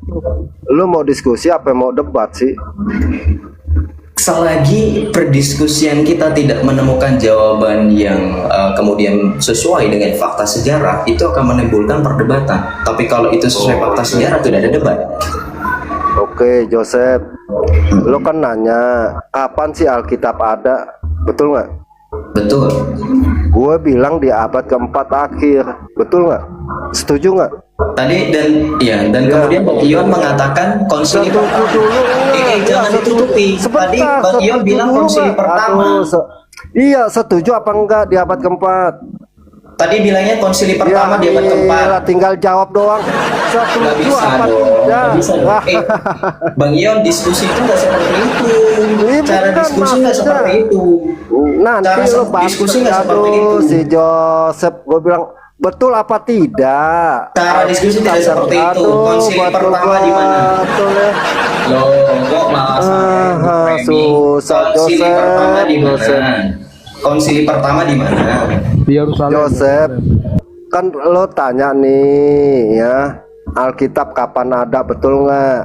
lu mau diskusi apa mau debat sih? Selagi perdiskusian kita tidak menemukan jawaban yang kemudian sesuai dengan fakta sejarah, itu akan menimbulkan perdebatan. Tapi kalau itu sesuai fakta sejarah, tidak ada debat. Oke, Joseph, lo kan nanya kapan sih Alkitab ada, betul nggak? Betul. Gue bilang di abad keempat akhir, betul nggak? Setuju nggak? Tadi dan kemudian Bang Ion mengatakan konsili pertama. Jangan ditutupi. Tadi Bang Ion bilang konsili pertama. Iya, setuju apa enggak di abad keempat? Tadi bilangnya konsili pertama di abad keempat. Tinggal jawab doang. Nggak bisa dong. Nggak bisa dong. Bang Ion, diskusi itu nggak seperti itu. Cara diskusi nggak seperti itu. Nanti lo diskusi nggak seperti itu. Si Joseph, gue bilang Betul apa tidak? Cara diskusi tidak seperti itu. Aduh, Konsili betul pertama di mana? betul ya. Loh, kok malah saya framing? susah, Konsili Joseph, pertama di mana? Joseph. Konsili pertama di mana? Di Yerusalem. Joseph, kan lo tanya nih ya, Alkitab kapan ada, betul nggak?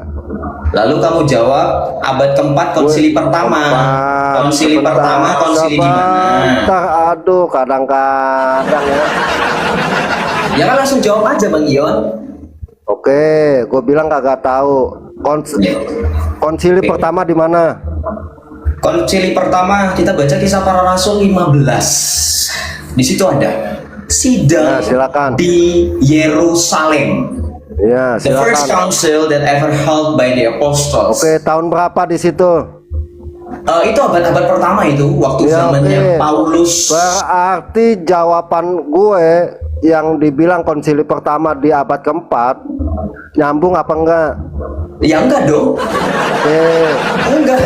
Lalu kamu jawab abad keempat konsili pertama. Konsili pertama konsili di mana? Bentar, aduh, kadang-kadang ya. Ya kan langsung jawab aja Bang Ion. Oke, gue bilang kagak tahu. Konsili pertama di mana? Konsili pertama kita baca Kisah Para Rasul 15. Di situ ada sidang Nah, silakan. di Yerusalem. Ya, The first silakan. council that ever held by the apostles. Oke, tahun berapa di situ? Itu abad-abad pertama itu, waktu Ya, zamannya oke. Paulus. Berarti jawaban gue yang dibilang konsili pertama di abad keempat nyambung apa enggak? Ya enggak dong. Oke. Enggak.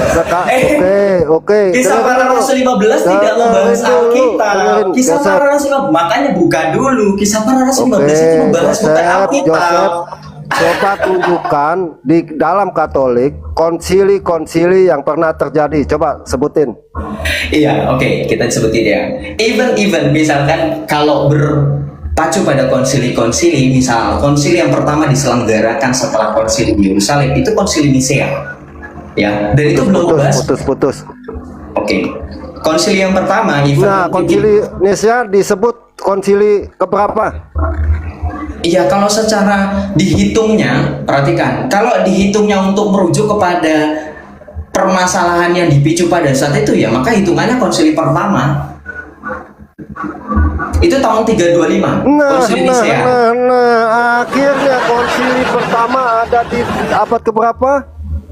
Oke. Kisah Para Rasul 15 tidak membahas Alkitab. Kisah Para Rasul makanya buka dulu. Kisah Para Rasul 15 itu membahas bukan Alkitab. Coba tunjukkan di dalam Katolik konsili-konsili yang pernah terjadi. Coba sebutin. Iya, oke, kita sebutin ya. Even misalkan kalau berpacu pada konsili-konsili, misal konsili yang pertama diselenggarakan setelah konsili di Yerusalem itu konsili Nisea. Ya, dan itu belum membahas. Putus. Oke. Konsili yang pertama, Nah, konsili Nicea disebut konsili keberapa? iya, kalau secara dihitungnya, perhatikan, kalau dihitungnya untuk merujuk kepada permasalahan yang dipicu pada saat itu ya, maka hitungannya konsili pertama. Itu tahun 325, konsili Nisea. Akhirnya konsili pertama ada di abad keberapa?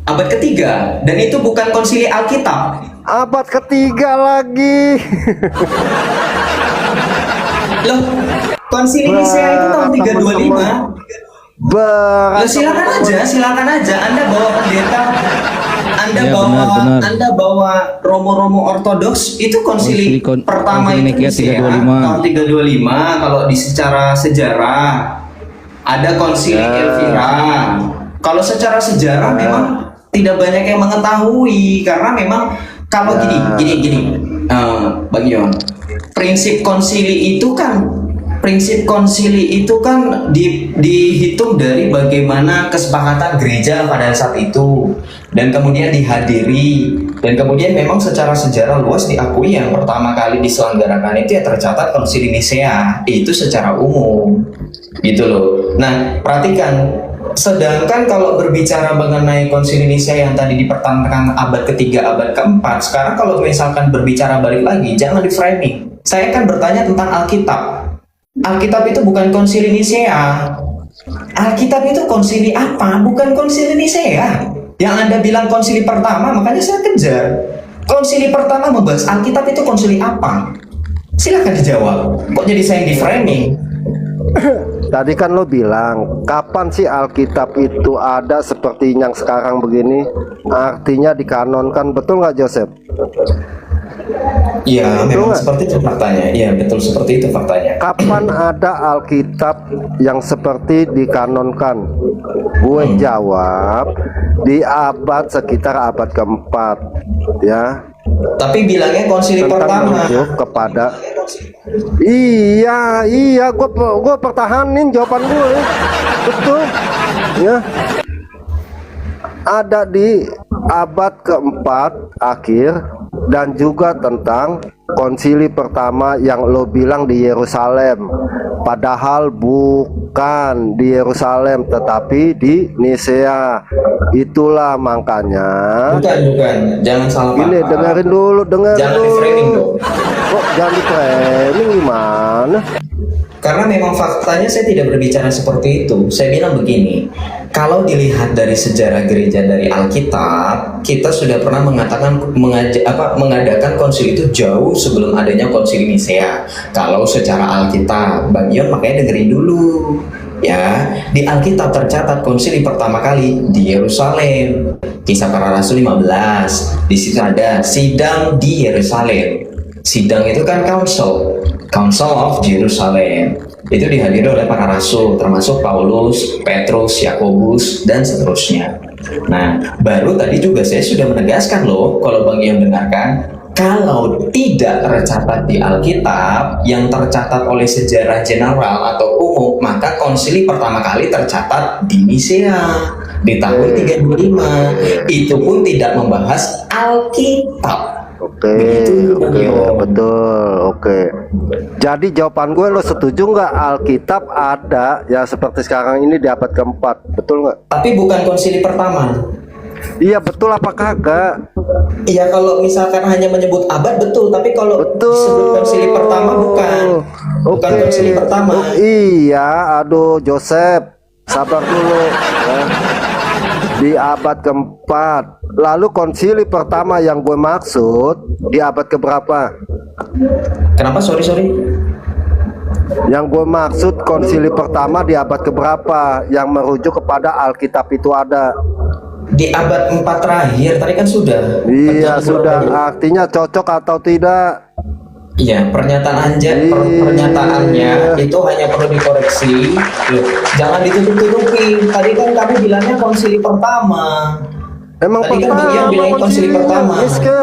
Abad ketiga, dan itu bukan konsili Alkitab. Abad ketiga lagi. Loh, konsili Nisea itu tahun 325. Loh, silakan aja. Anda bawa pendeta, Anda Ya, bawa benar. Anda bawa romo-romo ortodoks, itu konsili pertama konsili itu Nikea Nisea 325. tahun 325. Kalau di secara sejarah ada konsili Elvira. Kalau secara sejarah memang tidak banyak yang mengetahui karena memang kalau gini, Bang Yon, prinsip konsili itu kan dihitung dari bagaimana kesepakatan gereja pada saat itu dan kemudian dihadiri dan kemudian memang secara sejarah luas diakui yang pertama kali diselenggarakan itu ya tercatat konsili Nisea itu secara umum gitu loh. Nah, perhatikan, sedangkan kalau berbicara mengenai konsili Nisea yang tadi dipertahankan abad ketiga, abad keempat, sekarang kalau misalkan berbicara balik lagi, jangan di framing. Saya kan bertanya tentang Alkitab. Alkitab itu bukan konsili Nisea. Alkitab itu konsili apa? Bukan konsili Nisea. Yang Anda bilang konsili pertama, makanya saya kejar. Konsili pertama membahas Alkitab itu konsili apa? Silahkan dijawab. Kok jadi saya yang di framing? Tadi kan lo bilang, kapan sih Alkitab itu ada seperti yang sekarang begini? Artinya dikanonkan, betul nggak Joseph? Iya, memang nggak? seperti itu faktanya. Iya, betul seperti itu faktanya. Kapan ada Alkitab yang seperti dikanonkan? Gue jawab di sekitar abad keempat, ya. Tapi bilangnya konsili pertama. Merujuk kepada iya gue pertahanin jawaban gue, betul ya, ada di abad keempat akhir dan juga tentang konsili pertama yang lo bilang di Yerusalem, padahal bukan di Yerusalem tetapi di Nisea. Itulah makanya Bukan. Jangan salah paham. ini dengerin dulu. Jangan di framing dong. Kok jangan di framing gimana? Karena memang faktanya saya tidak berbicara seperti itu. Saya bilang begini, kalau dilihat dari sejarah gereja dari Alkitab, kita sudah pernah mengadakan konsili itu jauh sebelum adanya konsili Nisea. Kalau secara Alkitab, Bang Yon makanya dengerin dulu. Ya, di Alkitab tercatat konsili pertama kali di Yerusalem. Kisah Para Rasul 15. Di situ ada sidang di Yerusalem. Sidang itu kan Council of Jerusalem. Itu dihadiri oleh para rasul, termasuk Paulus, Petrus, Yakobus, dan seterusnya. Nah, baru tadi juga saya sudah menegaskan loh, kalau Bang Ion dengarkan, kalau tidak tercatat di Alkitab, yang tercatat oleh sejarah general atau umum, maka konsili pertama kali tercatat di Nisea di tahun 35. Itu pun tidak membahas Alkitab. Oke, Begitu, Bang oke, Ion. betul, oke. Jadi jawaban gue, lo setuju nggak Alkitab ada ya seperti sekarang ini di abad keempat, betul nggak? Tapi bukan konsili pertama. Iya betul apa kagak? Iya, kalau misalkan hanya menyebut abad betul, tapi kalau Betul. disebut konsili pertama bukan. Bukan Oke. konsili pertama. Oh, iya, aduh Joseph, sabar dulu ya. Di abad keempat. Lalu konsili pertama yang gue maksud di abad keberapa? Kenapa? Sorry. Yang gue maksud konsili pertama di abad keberapa yang merujuk kepada Alkitab itu ada. Di abad 4 terakhir, tadi kan sudah. Iya Perjanjian sudah, baru. artinya cocok atau tidak? Iya, pernyataan Iya. pernyataannya itu hanya perlu dikoreksi. Loh, jangan ditutup-tutupi. Tadi kan kamu bilangnya konsili pertama. Emang Tadi kan Bang Ion bilang konsili pertama. Iska.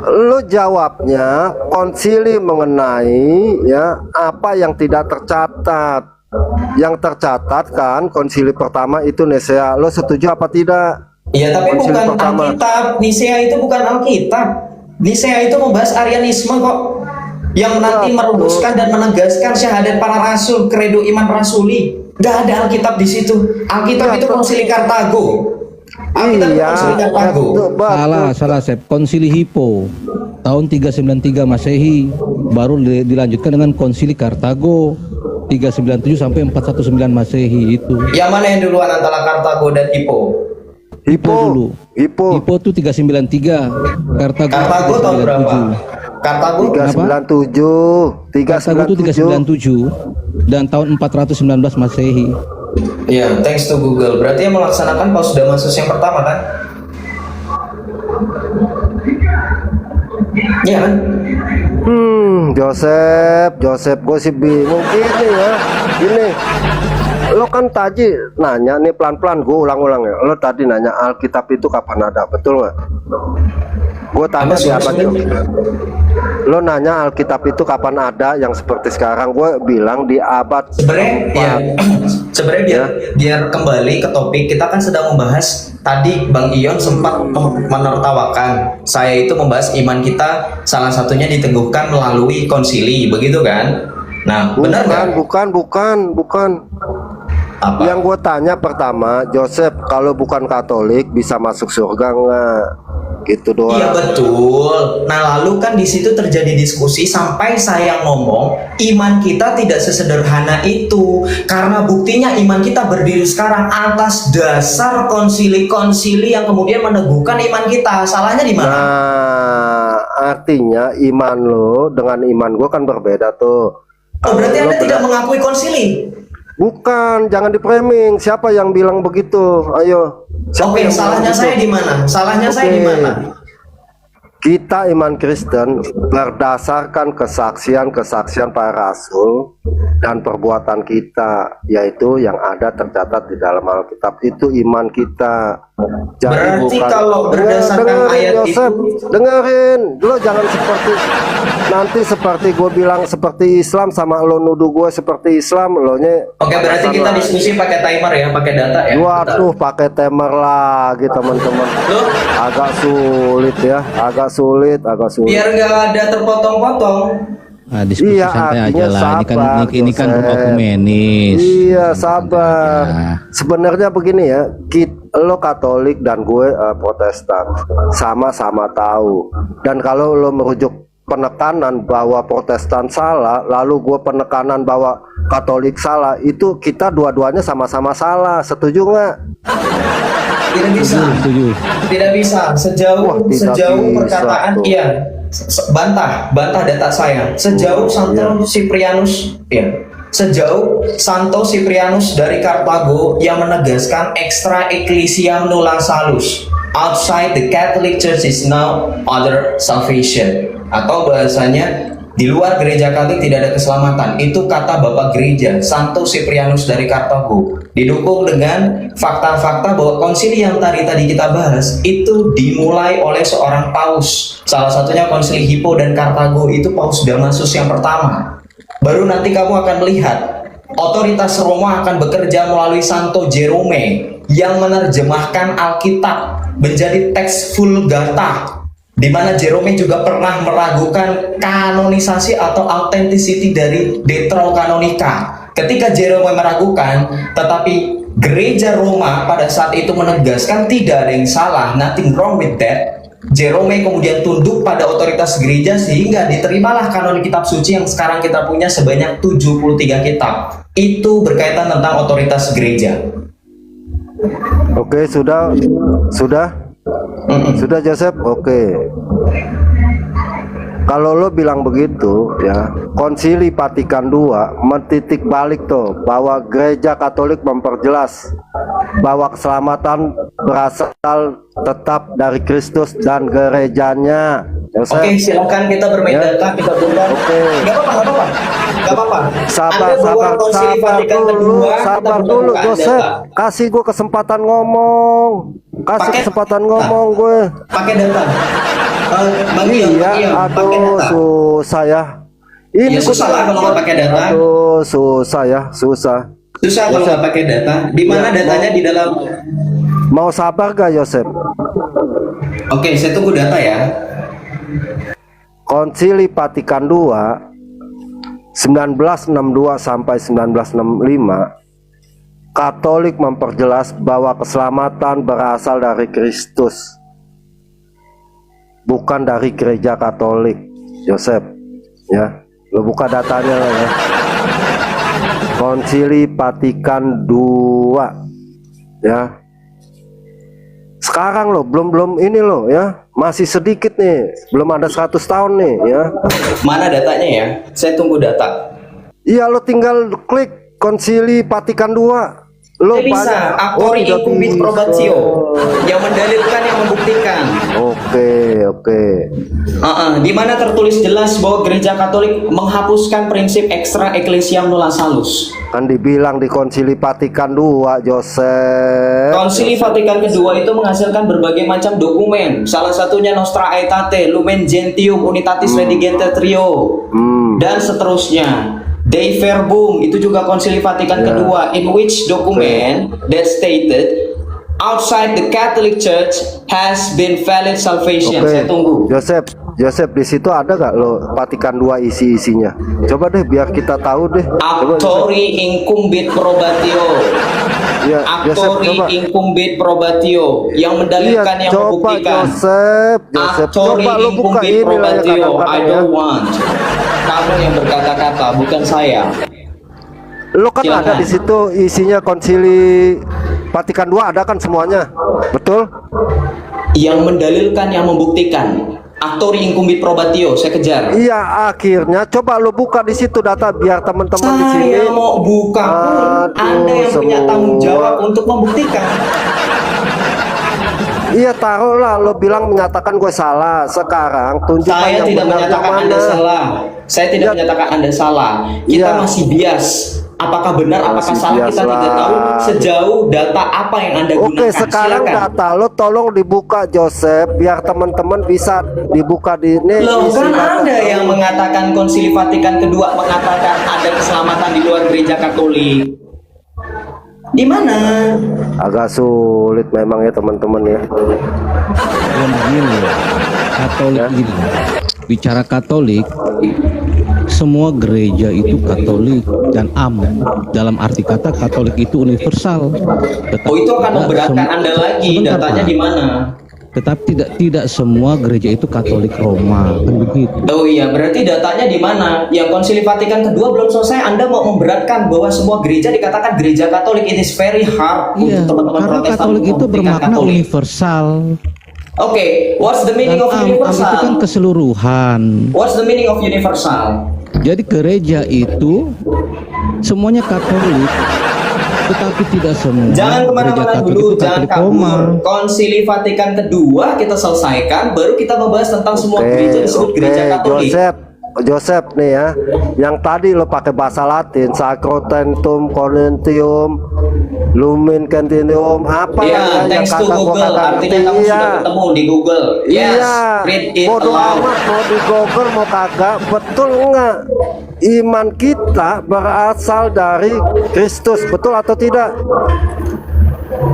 Lu jawabnya konsili mengenai ya apa yang tidak tercatat. Yang tercatat kan konsili pertama itu Nisea. Lo setuju apa tidak? Iya, tapi Konsili bukan pertama. Alkitab. Nisea itu bukan Alkitab. Nisea itu membahas Arianisme kok. Yang nanti merumuskan dan menegaskan syahadat para rasul, kredo iman rasuli. Gak ada Alkitab di situ. Alkitab Iya, itu konsili Kartago. Alkitab itu konsili Kartago. betul. Salah Sep. Konsili Hippo tahun 393 Masehi, baru dilanjutkan dengan Konsili Kartago 397 sampai 419 Masehi itu. Yang mana yang duluan antara Kartago dan Hippo? Hippo dulu. Hippo Hippo tuh 393, Kartago Kartago tahun berapa? 397. Kartago 397 Kartago tuh 397 dan tahun 419 Masehi. ya, thanks to Google. Berarti yang melaksanakan Paus Damasus yang pertama kan? Iya kan? Joseph, gue sih bingung gini ya. Gini, lo kan tadi nanya nih pelan-pelan, gue ulang-ulang ya. Lo tadi nanya Alkitab itu kapan ada, betul nggak? Gue tanya Apa, di abad sorry. Lo nanya Alkitab itu kapan ada yang seperti sekarang? Gue bilang di abad Sebenarnya ya, keempat. sebenarnya biar kembali ke topik, kita kan sedang membahas tadi Bang Ion sempat menertawakan saya itu membahas iman kita salah satunya diteguhkan melalui konsili, begitu kan? Nah, benar nggak? Bukan. Apa? Yang gue tanya pertama, Joseph, kalau bukan Katolik bisa masuk surga nggak? Gitu doang. Iya betul. Nah, lalu kan di situ terjadi diskusi sampai saya ngomong iman kita tidak sesederhana itu, karena buktinya iman kita berdiri sekarang atas dasar konsili-konsili yang kemudian meneguhkan iman kita. Salahnya di mana? Nah, artinya iman lo dengan iman gue kan berbeda tuh. Oh, berarti Lo Anda tidak mengakui konsili? Bukan, jangan di-framing. Siapa yang bilang begitu? Ayo. Siapa Oke, yang bilang salahnya begitu? saya di mana? Salahnya saya di Oke. mana? Kita iman Kristen berdasarkan kesaksian para rasul dan perbuatan kita, yaitu yang ada tercatat di dalam Alkitab. Itu iman kita. Berarti kalau berdasarkan ayat Joseph, itu- dengerin, lo jangan seperti gue bilang seperti Islam sama lo nuduh gue seperti Islam, lo nya. Oke, berarti kita diskusi pakai timer ya, pakai data ya. Waduh, pakai timer lagi teman-teman. Loh, Agak sulit ya, agak sulit. biar nggak ada terpotong-potong. Nah, diskusi Iya, santai aja artinya lah. sabar, Ini kan Joseph. okumenis. Iya, sabar. aja. Sebenarnya begini ya, lo Katolik dan gue Protestan, sama-sama tahu. Dan kalau lo merujuk penekanan bahwa Protestan salah, lalu gue penekanan bahwa Katolik salah, itu kita dua-duanya sama-sama salah. Setuju nggak? Tidak bisa. Setuju. Tidak bisa. Wah, Sejauh tidak bisa perkataan tuh. iya. Bantah data saya. Sejauh Santo Siprianus, ya. Sejauh Santo Siprianus dari Kartago yang menegaskan extra ecclesiam nulla salus. outside the Catholic Church is no other salvation. Atau bahasanya, di luar gereja Katolik tidak ada keselamatan. Itu kata Bapak Gereja Santo Cyprianus dari Kartago. Didukung dengan fakta-fakta bahwa konsili yang tadi kita bahas itu dimulai oleh seorang paus. Salah satunya konsili Hippo dan Kartago, itu Paus Damasus yang pertama. Baru nanti kamu akan melihat otoritas Roma akan bekerja melalui Santo Jerome yang menerjemahkan Alkitab menjadi teks Vulgata, di mana Jerome juga pernah meragukan kanonisasi atau authenticity dari Deuterokanonika. Ketika Jerome meragukan, tetapi gereja Roma pada saat itu menegaskan tidak ada yang salah, nothing wrong with that. Jerome kemudian tunduk pada otoritas gereja sehingga diterimalah kanon kitab suci yang sekarang kita punya sebanyak 73 kitab. Itu berkaitan tentang otoritas gereja. Oke, sudah Joseph. Oke. Kalau lo bilang begitu ya, Konsili Vatikan II mentitik balik tuh bahwa gereja Katolik memperjelas bahwa keselamatan berasal tetap dari Kristus dan gerejanya. Joseph. Oke, silakan kita bermain data, kita buka. Oke. Gak apa-apa. Sabar dulu, Joseph. Kasih gue kesempatan ngomong. Kesempatan ngomong gue. Pakai data. Aduh, susah ya. Ini ya, susah lah kalau nggak pakai data. Aduh, susah. Susah kalau nggak pakai data. Di mana datanya di dalam? Mau sabar gak, Joseph? Oke, saya tunggu data ya. Konsili Vatikan II 1962 sampai 1965, Katolik memperjelas bahwa keselamatan berasal dari Kristus, bukan dari gereja Katolik. Joseph, ya, lo buka datanya lah ya. Konsili Vatikan II, ya. Sekarang lo belum ini lo ya, masih sedikit nih, belum ada 100 tahun nih ya. Mana datanya ya? Saya tunggu data. Iya, lo tinggal klik Konsili Vatikan II. Lo bisa Actori Incumbit Probatio yang mendalilkan, yang membuktikan. Oke. Di mana tertulis jelas bahwa gereja Katolik menghapuskan prinsip extra ecclesiam nulla salus. Kan dibilang di Konsili Vatikan II, Joseph. Konsili Vatikan kedua itu menghasilkan berbagai macam dokumen. Salah satunya Nostra Aetate, Lumen Gentium, Unitatis Redigente Trio, dan seterusnya. Dei Verbum itu juga Konsili Vatikan kedua, in which document that stated outside the Catholic Church has been valid salvation. Saya tunggu. Joseph, di situ ada gak lo Vatikan II isi-isinya? Coba deh biar kita tahu deh. Actori Incumbit Probatio. Ya, Actori Incumbit Probatio yang mendalilkan, yang membuktikan. Joseph, Actori coba lo buka Incumbit ini lah ya, Probatio. I don't want. Kamu yang berkata-kata, bukan saya. Lo kan Silakan. ada di situ isinya Konsili Vatikan II, ada kan semuanya, betul? Yang mendalilkan, yang membuktikan. Actori Incumbit Probatio, saya kejar. Iya, akhirnya coba lo buka di situ data biar teman-teman di sini. Saya mau buka pun, Anda yang punya tanggung jawab untuk membuktikan. Iya, taruhlah lo bilang menyatakan gue salah. Sekarang tunjukkan Saya yang tidak benar menyatakan yang Anda mana. salah. Saya tidak menyatakan Anda salah. Kita Ya. masih bias. Apakah benar, apakah Masih salah, kita bias tidak lah. tahu sejauh data apa yang Anda gunakan. Oke, sekarang Silakan. data lo tolong dibuka, Joseph, biar teman-teman bisa dibuka di ini. Loh, isi kan data. Anda yang mengatakan Konsili Vatikan kedua mengatakan ada keselamatan di luar gereja Katolik. Di mana? Agak sulit memang ya teman-teman ya. Yang begini loh, Katolik ini. Bicara Katolik, semua gereja itu Katolik dan aman. Dalam arti kata Katolik itu universal. Oh, itu akan memberatkan Anda lagi. Sebentar, Datanya Pak. di mana? Tetapi tidak semua gereja itu Katolik Roma, kan begitu. Oh iya, berarti datanya di mana? Yang Konsili Vatikan kedua belum selesai. Anda mau memberatkan bahwa semua gereja dikatakan gereja Katolik. It is very hard Iya, untuk teman-teman karena Protestan Katolik itu membuktikan bermakna Katolik. universal. Oke, what's the meaning Dan of am itu kan universal? keseluruhan. What's the meaning of universal? Jadi gereja itu semuanya Katolik, Tetapi tidak semua Jangan gereja kemana-mana Katolik dulu, itu jangan Katolik Roma. kabur. Konsili Vatikan kedua kita selesaikan, baru kita membahas tentang semua gereja disebut gereja Katolik. Joseph nih ya, yang tadi lo pakai bahasa Latin, Sacrosanctum Concilium Lumen Gentium, apa Iya, thanks to Google, artinya kamu sudah ketemu di Google. Yes, read it bodoh aloud. amat mau di Google mau kagak, betul enggak? Iman kita berasal dari Kristus, betul atau tidak?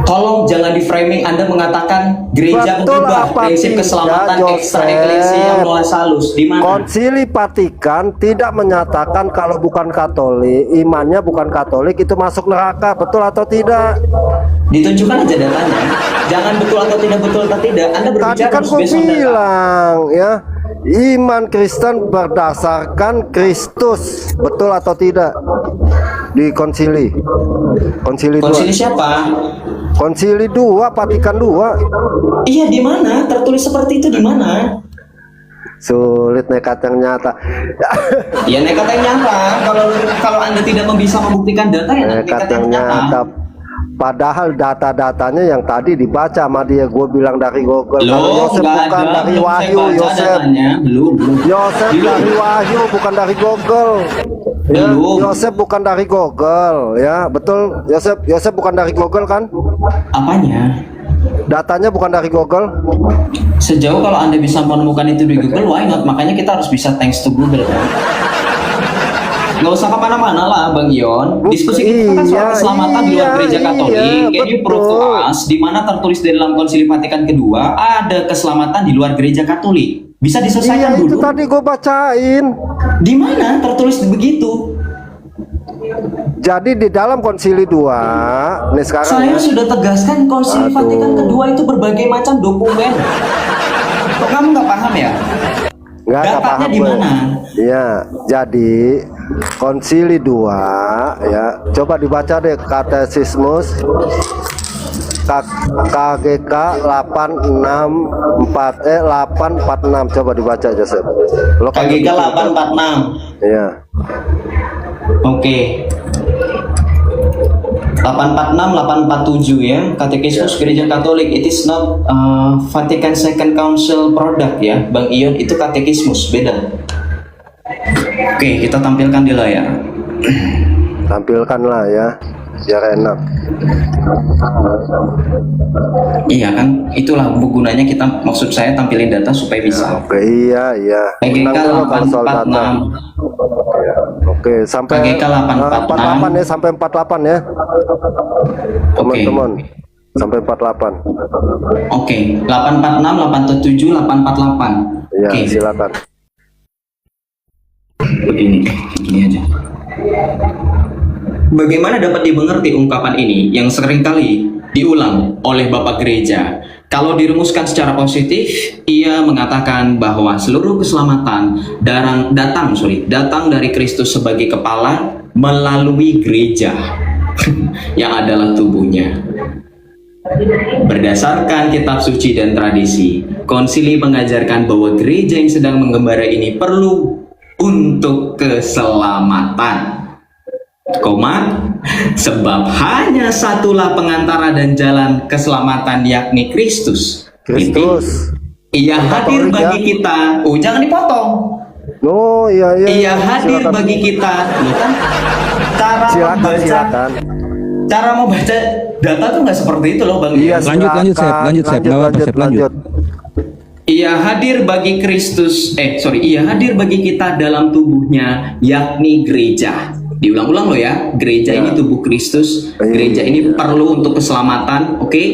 Tolong jangan di framing Anda mengatakan gereja Betul mengubah apa prinsip tidak, keselamatan ekstra Joseph? eklesia mulai salus. Di mana? Konsili Vatikan tidak menyatakan kalau bukan Katolik, imannya bukan Katolik itu masuk neraka, betul atau tidak? Ditunjukkan aja datanya. Jangan betul atau tidak. Anda Tadi berbicara kan harus gue based on data. bilang ya, iman Kristen berdasarkan Kristus, betul atau tidak? Di konsili 2. Konsili siapa? Konsili 2, Vatikan 2. Iya, di mana? Tertulis seperti itu di mana? Sulit nekat yang nyata. Ya nekat yang nyata. Kalau Anda tidak bisa membuktikan data ya Nekat yang nyata. Padahal data-datanya yang tadi dibaca sama dia, gue bilang dari Google. Kalau Yosef bukan dari Wahyu, Yosef dari Wahyu, bukan dari Google. Ya, Yosef bukan dari Google, ya betul. Yosef bukan dari Google kan? Apanya? Datanya bukan dari Google. Sejauh kalau Anda bisa menemukan itu di Google, why not? Makanya kita harus bisa thanks to Google kan? Nggak usah kemana-mana lah Bang Ion. Diskusi kita kan soal keselamatan di luar gereja Katolik. Can you prove to us di mana tertulis di dalam Konsili Vatikan kedua ada keselamatan di luar gereja Katolik? Bisa diselesaikan Iya, dulu. itu tadi gue bacain. Di mana tertulis begitu? Jadi di dalam Konsili 2, nih sekarang Saya ya. sudah tegaskan Konsili Aduh. Vatikan kedua itu berbagai macam dokumen. Kok kamu nggak paham ya? Nggak Datanya paham di gue. mana? Ya, jadi Konsili 2 ya, coba dibaca deh Katesismus KGK 846 coba dibaca Joseph. Lo kan KGK begitu, 846. Iya. Oke. 846 847 ya. Katekismus Gereja Katolik. It is not Vatican Second Council product ya, Bang Ion. Itu katekismus, beda. Oke, kita tampilkan di layar. Tampilkanlah ya, biar enak. Iya kan, itulah gunanya kita, maksud saya tampilin data supaya bisa. Oke, iya. KGK Menang dulu kalau soal data. 846. Oke, sampai KGK 846. 48 ya, sampai 48 ya. Teman-teman. Sampai 48. Oke, 846 847 848. Ya, Oke. silakan. Begini aja. Bagaimana dapat dimengerti ungkapan ini yang seringkali diulang oleh Bapak Gereja? Kalau dirumuskan secara positif, ia mengatakan bahwa seluruh keselamatan datang dari Kristus sebagai kepala melalui gereja yang adalah tubuhnya. Berdasarkan kitab suci dan tradisi, konsili mengajarkan bahwa gereja yang sedang mengembara ini perlu untuk keselamatan. Sebab hanya satulah pengantara dan jalan keselamatan, yakni Kristus. Kristus. Ia hadir Katolik, bagi ya? kita. Oh, jangan dipotong. Oh, iya. Ia hadir Silakan. bagi kita. Loh kan? Cara membaca data tuh nggak seperti itu loh, Bang. Iya, Lanjut, silakan. Lanjut, Nggak apa-apa, Sep, lanjut. Ia hadir bagi ia hadir bagi kita dalam tubuhnya, yakni gereja. Diulang-ulang loh ya, gereja ini tubuh Kristus, gereja ini perlu untuk keselamatan, oke?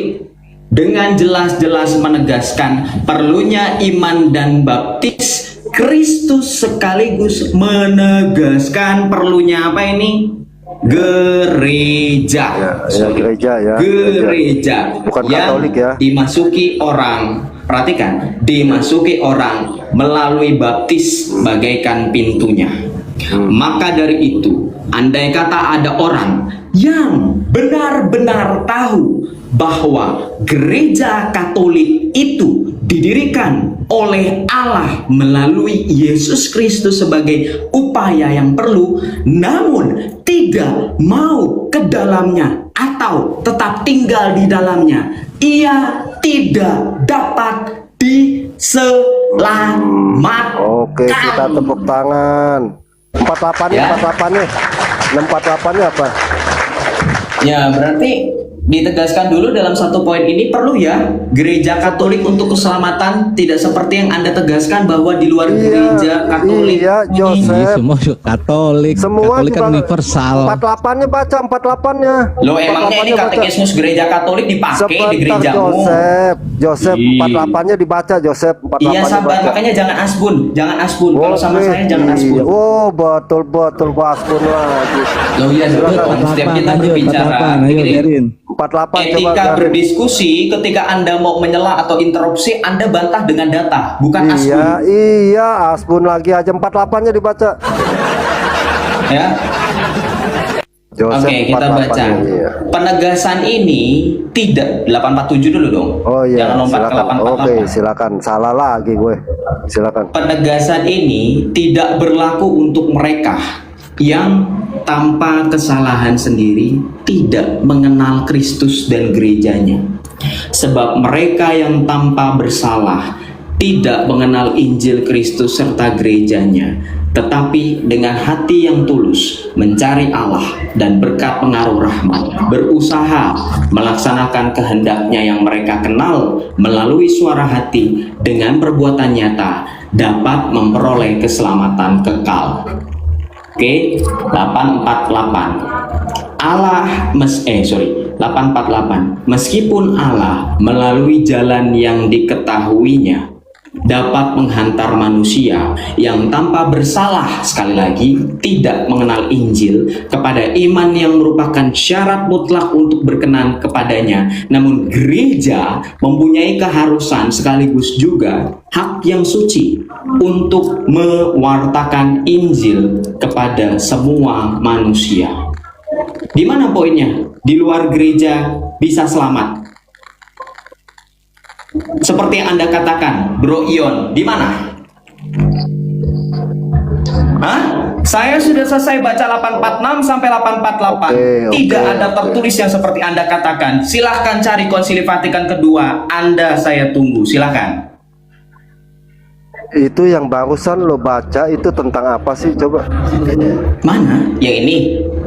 Dengan jelas-jelas menegaskan perlunya iman dan baptis, Kristus sekaligus menegaskan perlunya apa ini? Gereja. Ya, gereja ya. Gereja Bukan yang Katolik ya. dimasuki orang, perhatikan, dimasuki orang melalui baptis bagaikan pintunya. Maka dari itu, andai kata ada orang yang benar-benar tahu bahwa gereja Katolik itu didirikan oleh Allah melalui Yesus Kristus sebagai upaya yang perlu, namun tidak mau ke dalamnya atau tetap tinggal di dalamnya, ia tidak dapat diselamatkan. Oke, kita tepuk tangan. 48 nya, Ya. 48 nya. 48 nya apa? Ya, berarti ditegaskan dulu dalam satu poin ini perlu ya, gereja Katolik untuk keselamatan tidak seperti yang Anda tegaskan bahwa di luar gereja Katolik. Iya, Ini Joseph. semua Katolik. Semua Katolik kan juga- universal. 48-nya baca, 48-nya. Loh, emangnya ini 48-nya baca. katekismus gereja Katolik dipakai di Sebentar, gerejamu? Joseph, Ih. 48-nya dibaca, Joseph. 48-nya Iya, sabar, baca. makanya jangan asbun, jangan asbun. Kalau sama Oke, saya jangan asbun. iya. Oh, betul Baskun lagi. Loh iya, betul. Setiap kita berbicara, ayo begini, biarin. 48 coba etika cari. berdiskusi ketika Anda mau menyela atau interupsi, Anda bantah dengan data, bukan asbun. Iya, Asbun lagi aja 48-nya dibaca. Ya. Joseph, Oke, kita baca. 48-nya, iya. Penegasan ini tidak 847 dulu dong. Oh iya, Jangan lompat ke silakan. 848. Oke, silakan. Salah lagi gue. Silakan. Penegasan ini tidak berlaku untuk mereka yang tanpa kesalahan sendiri tidak mengenal Kristus dan gerejanya. Sebab mereka yang tanpa bersalah tidak mengenal Injil Kristus serta gerejanya, tetapi dengan hati yang tulus mencari Allah dan berkat pengaruh rahmat berusaha melaksanakan kehendaknya yang mereka kenal melalui suara hati dengan perbuatan nyata dapat memperoleh keselamatan kekal. Oke, 848. 848. Meskipun Allah melalui jalan yang diketahuinya dapat menghantar manusia yang tanpa bersalah, sekali lagi tidak mengenal Injil, kepada iman yang merupakan syarat mutlak untuk berkenan kepadanya. Namun gereja mempunyai keharusan sekaligus juga hak yang suci untuk mewartakan Injil kepada semua manusia. Di mana poinnya? Di luar gereja bisa selamat. Seperti yang Anda katakan, Bro Ion, di mana? Hah? Saya sudah selesai baca 846 sampai 848. Tidak ada tertulis yang seperti Anda katakan. Silahkan cari Konsili Vatikan kedua. Anda saya tunggu. Silahkan. Itu yang barusan lo baca itu tentang apa sih? Coba. Mana? Yang ini?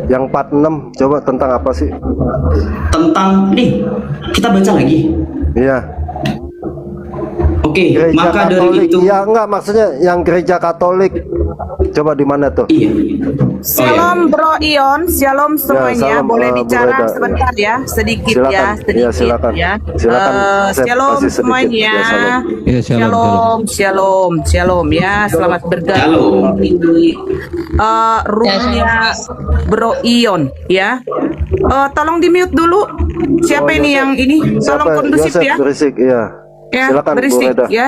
Yang 46 coba tentang apa sih? Tentang nih. Kita baca lagi. Iya. Oke, Gereja maka Katolik. dari itu. Iya, enggak maksudnya yang gereja Katolik. Coba di mana tuh? Iya. Shalom Bro Ion, shalom semuanya. salam, Boleh Bu bicara Reda. sebentar ya, sedikit Silakan. ya, sedikit Iya, silakan. ya. Silakan. Saya Shalom kasih sedikit. semuanya. Ya, shalom. Iya, shalom. Shalom ya. Selamat bergabung di roomnya Bro Ion ya. Tolong di mute dulu. Siapa Oh, ini Yosef. yang ini? Tolong Siapa? kondusif Yosef ya. berisik, iya. Ya, Silakan Bu berisik Reda. ya.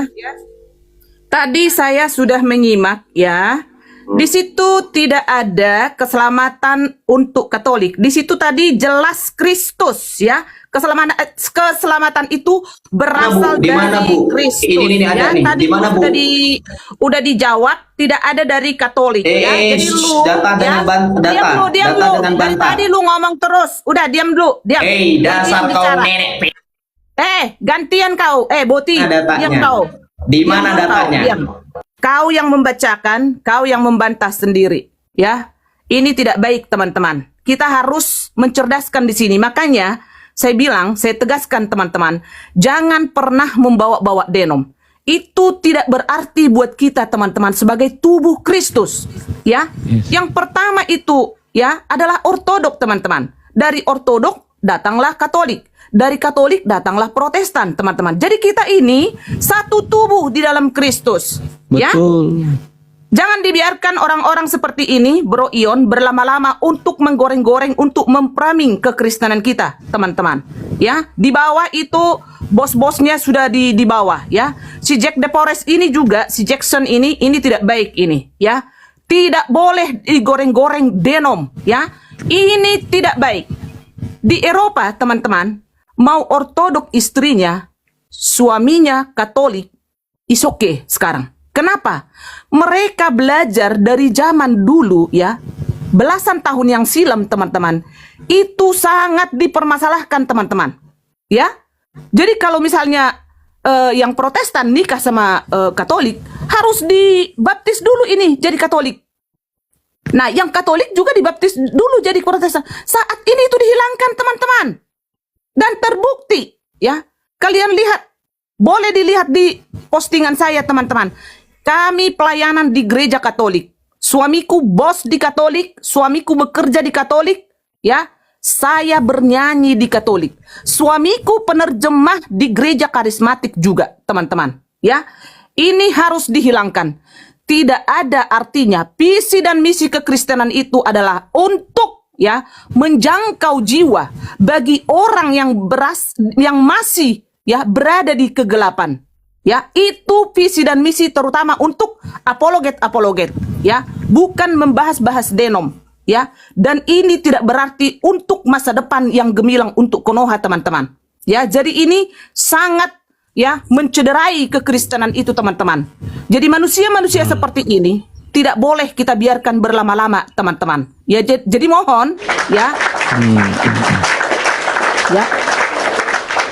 Tadi saya sudah menyimak ya. Di situ tidak ada keselamatan untuk Katolik. Di situ tadi jelas Kristus ya. Keselamatan itu berasal Di mana, dari Bu? Kristus. Ini ada ya. nih. Tadi Di mana, Bu? udah dijawab tidak ada dari Katolik ya. Jadi lu data dengan data. diam Data lu. dengan Dari bantah. tadi lu ngomong terus. Udah diam dulu. Diam. Dasar Gantian kau bicara. nenek. Gantian kau. Boti. Mana datanya? Diam kau. Di mana Diam kau, datanya? diam. Kau yang membacakan, kau yang membantah sendiri, ya. Ini tidak baik, teman-teman. Kita harus mencerdaskan di sini. Makanya saya bilang, saya tegaskan teman-teman, jangan pernah membawa-bawa denom. Itu tidak berarti buat kita, teman-teman, sebagai tubuh Kristus, ya. Yes. Yang pertama itu, ya, adalah ortodok, teman-teman. Dari ortodok datanglah Katolik. Dari Katolik datanglah Protestan, teman-teman. Jadi kita ini satu tubuh di dalam Kristus. Ya, Betul. jangan dibiarkan orang-orang seperti ini, Bro Ion, berlama-lama untuk menggoreng-goreng, untuk mempraming kekristenan kita, teman-teman. Ya, di bawah itu bos-bosnya sudah di bawah, ya. Si Jack DeForest ini juga, si Jackson ini tidak baik ini, ya. Tidak boleh digoreng-goreng denom, ya. Ini tidak baik. Di Eropa, teman-teman, mau ortodok istrinya, suaminya Katolik, is okay sekarang. Kenapa? Mereka belajar dari zaman dulu ya. belasan tahun yang silam, teman-teman, itu sangat dipermasalahkan, teman-teman. Ya, jadi kalau misalnya yang Protestan nikah sama Katolik, harus dibaptis dulu ini jadi Katolik. Nah, yang Katolik juga dibaptis dulu jadi Protestan. Saat ini itu dihilangkan, teman-teman, dan terbukti. Ya, kalian lihat, boleh dilihat di postingan saya, teman-teman. Kami pelayanan di gereja Katolik. Suamiku bos di Katolik, suamiku bekerja di Katolik, ya. Saya bernyanyi di Katolik. Suamiku penerjemah di gereja karismatik juga, teman-teman. Ya, ini harus dihilangkan. Tidak ada artinya visi dan misi kekristenan itu adalah untuk ya menjangkau jiwa bagi orang yang masih ya berada di kegelapan. Ya, itu visi dan misi terutama untuk apologet, ya, bukan membahas-bahas denom, ya. Dan ini tidak berarti untuk masa depan yang gemilang untuk Konoha, teman-teman. Ya, jadi ini sangat ya mencederai kekristenan itu, teman-teman. Jadi manusia-manusia seperti ini tidak boleh kita biarkan berlama-lama, teman-teman. Ya, jadi mohon, ya. Ya.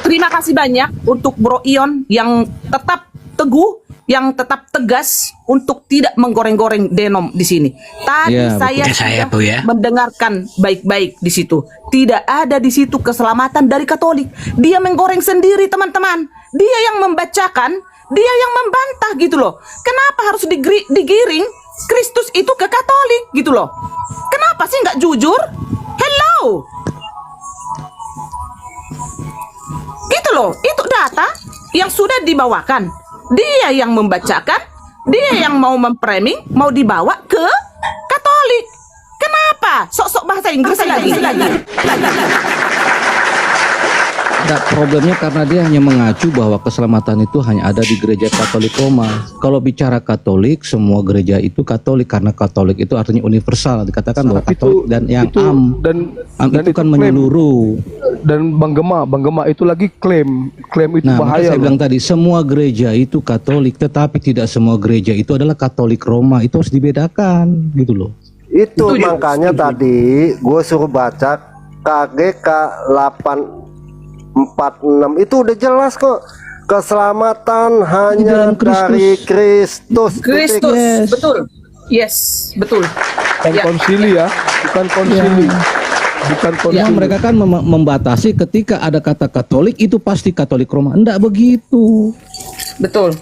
Terima kasih banyak untuk Bro Ion yang tetap teguh, yang tetap tegas untuk tidak menggoreng-goreng denom di sini. Tadi Ya, saya sudah mendengarkan baik-baik di situ. Tidak ada di situ keselamatan dari Katolik. Dia menggoreng sendiri, teman-teman. Dia yang membacakan, dia yang membantah gitu loh. Kenapa harus digiring Kristus itu ke Katolik gitu loh? Kenapa sih nggak jujur? Hello. Itu loh, itu data yang sudah dibawakan. Dia yang membacakan, dia yang mau memframing, mau dibawa ke Katolik. Kenapa? Sok-sok bahasa Inggris lagi. Ada problemnya karena dia hanya mengacu bahwa keselamatan itu hanya ada di gereja Katolik Roma. Kalau bicara Katolik, semua gereja itu Katolik karena Katolik itu artinya universal. Dikatakan bahwa Katolik dan yang am itu kan menyeluruh. Dan Bang Gema itu lagi klaim itu Nah, makanya bahaya. saya bilang tadi semua gereja itu Katolik, tetapi tidak semua gereja itu adalah Katolik Roma. Itu harus dibedakan, gitu loh. Itu makanya tadi gue suruh baca KGK 846 itu udah jelas kok. Keselamatan hanya dalam Kristus. dari Kristus. Kristus, Yes. betul. Yes, betul. Bukan Ya. konsili ya, bukan konsili. Bukan konsili. Ya, mereka kan membatasi ketika ada kata Katolik itu pasti Katolik Roma. Enggak begitu. Betul.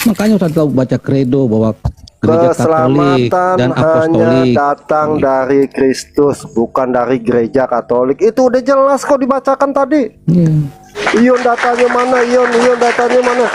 Makanya harus tahu baca kredo bahwa gereja Katolik Keselamatan dan hanya Apostolik. datang dari Kristus, bukan dari gereja Katolik. Itu udah jelas kok dibacakan tadi. Iya. Ion datanya mana? Ion datanya mana?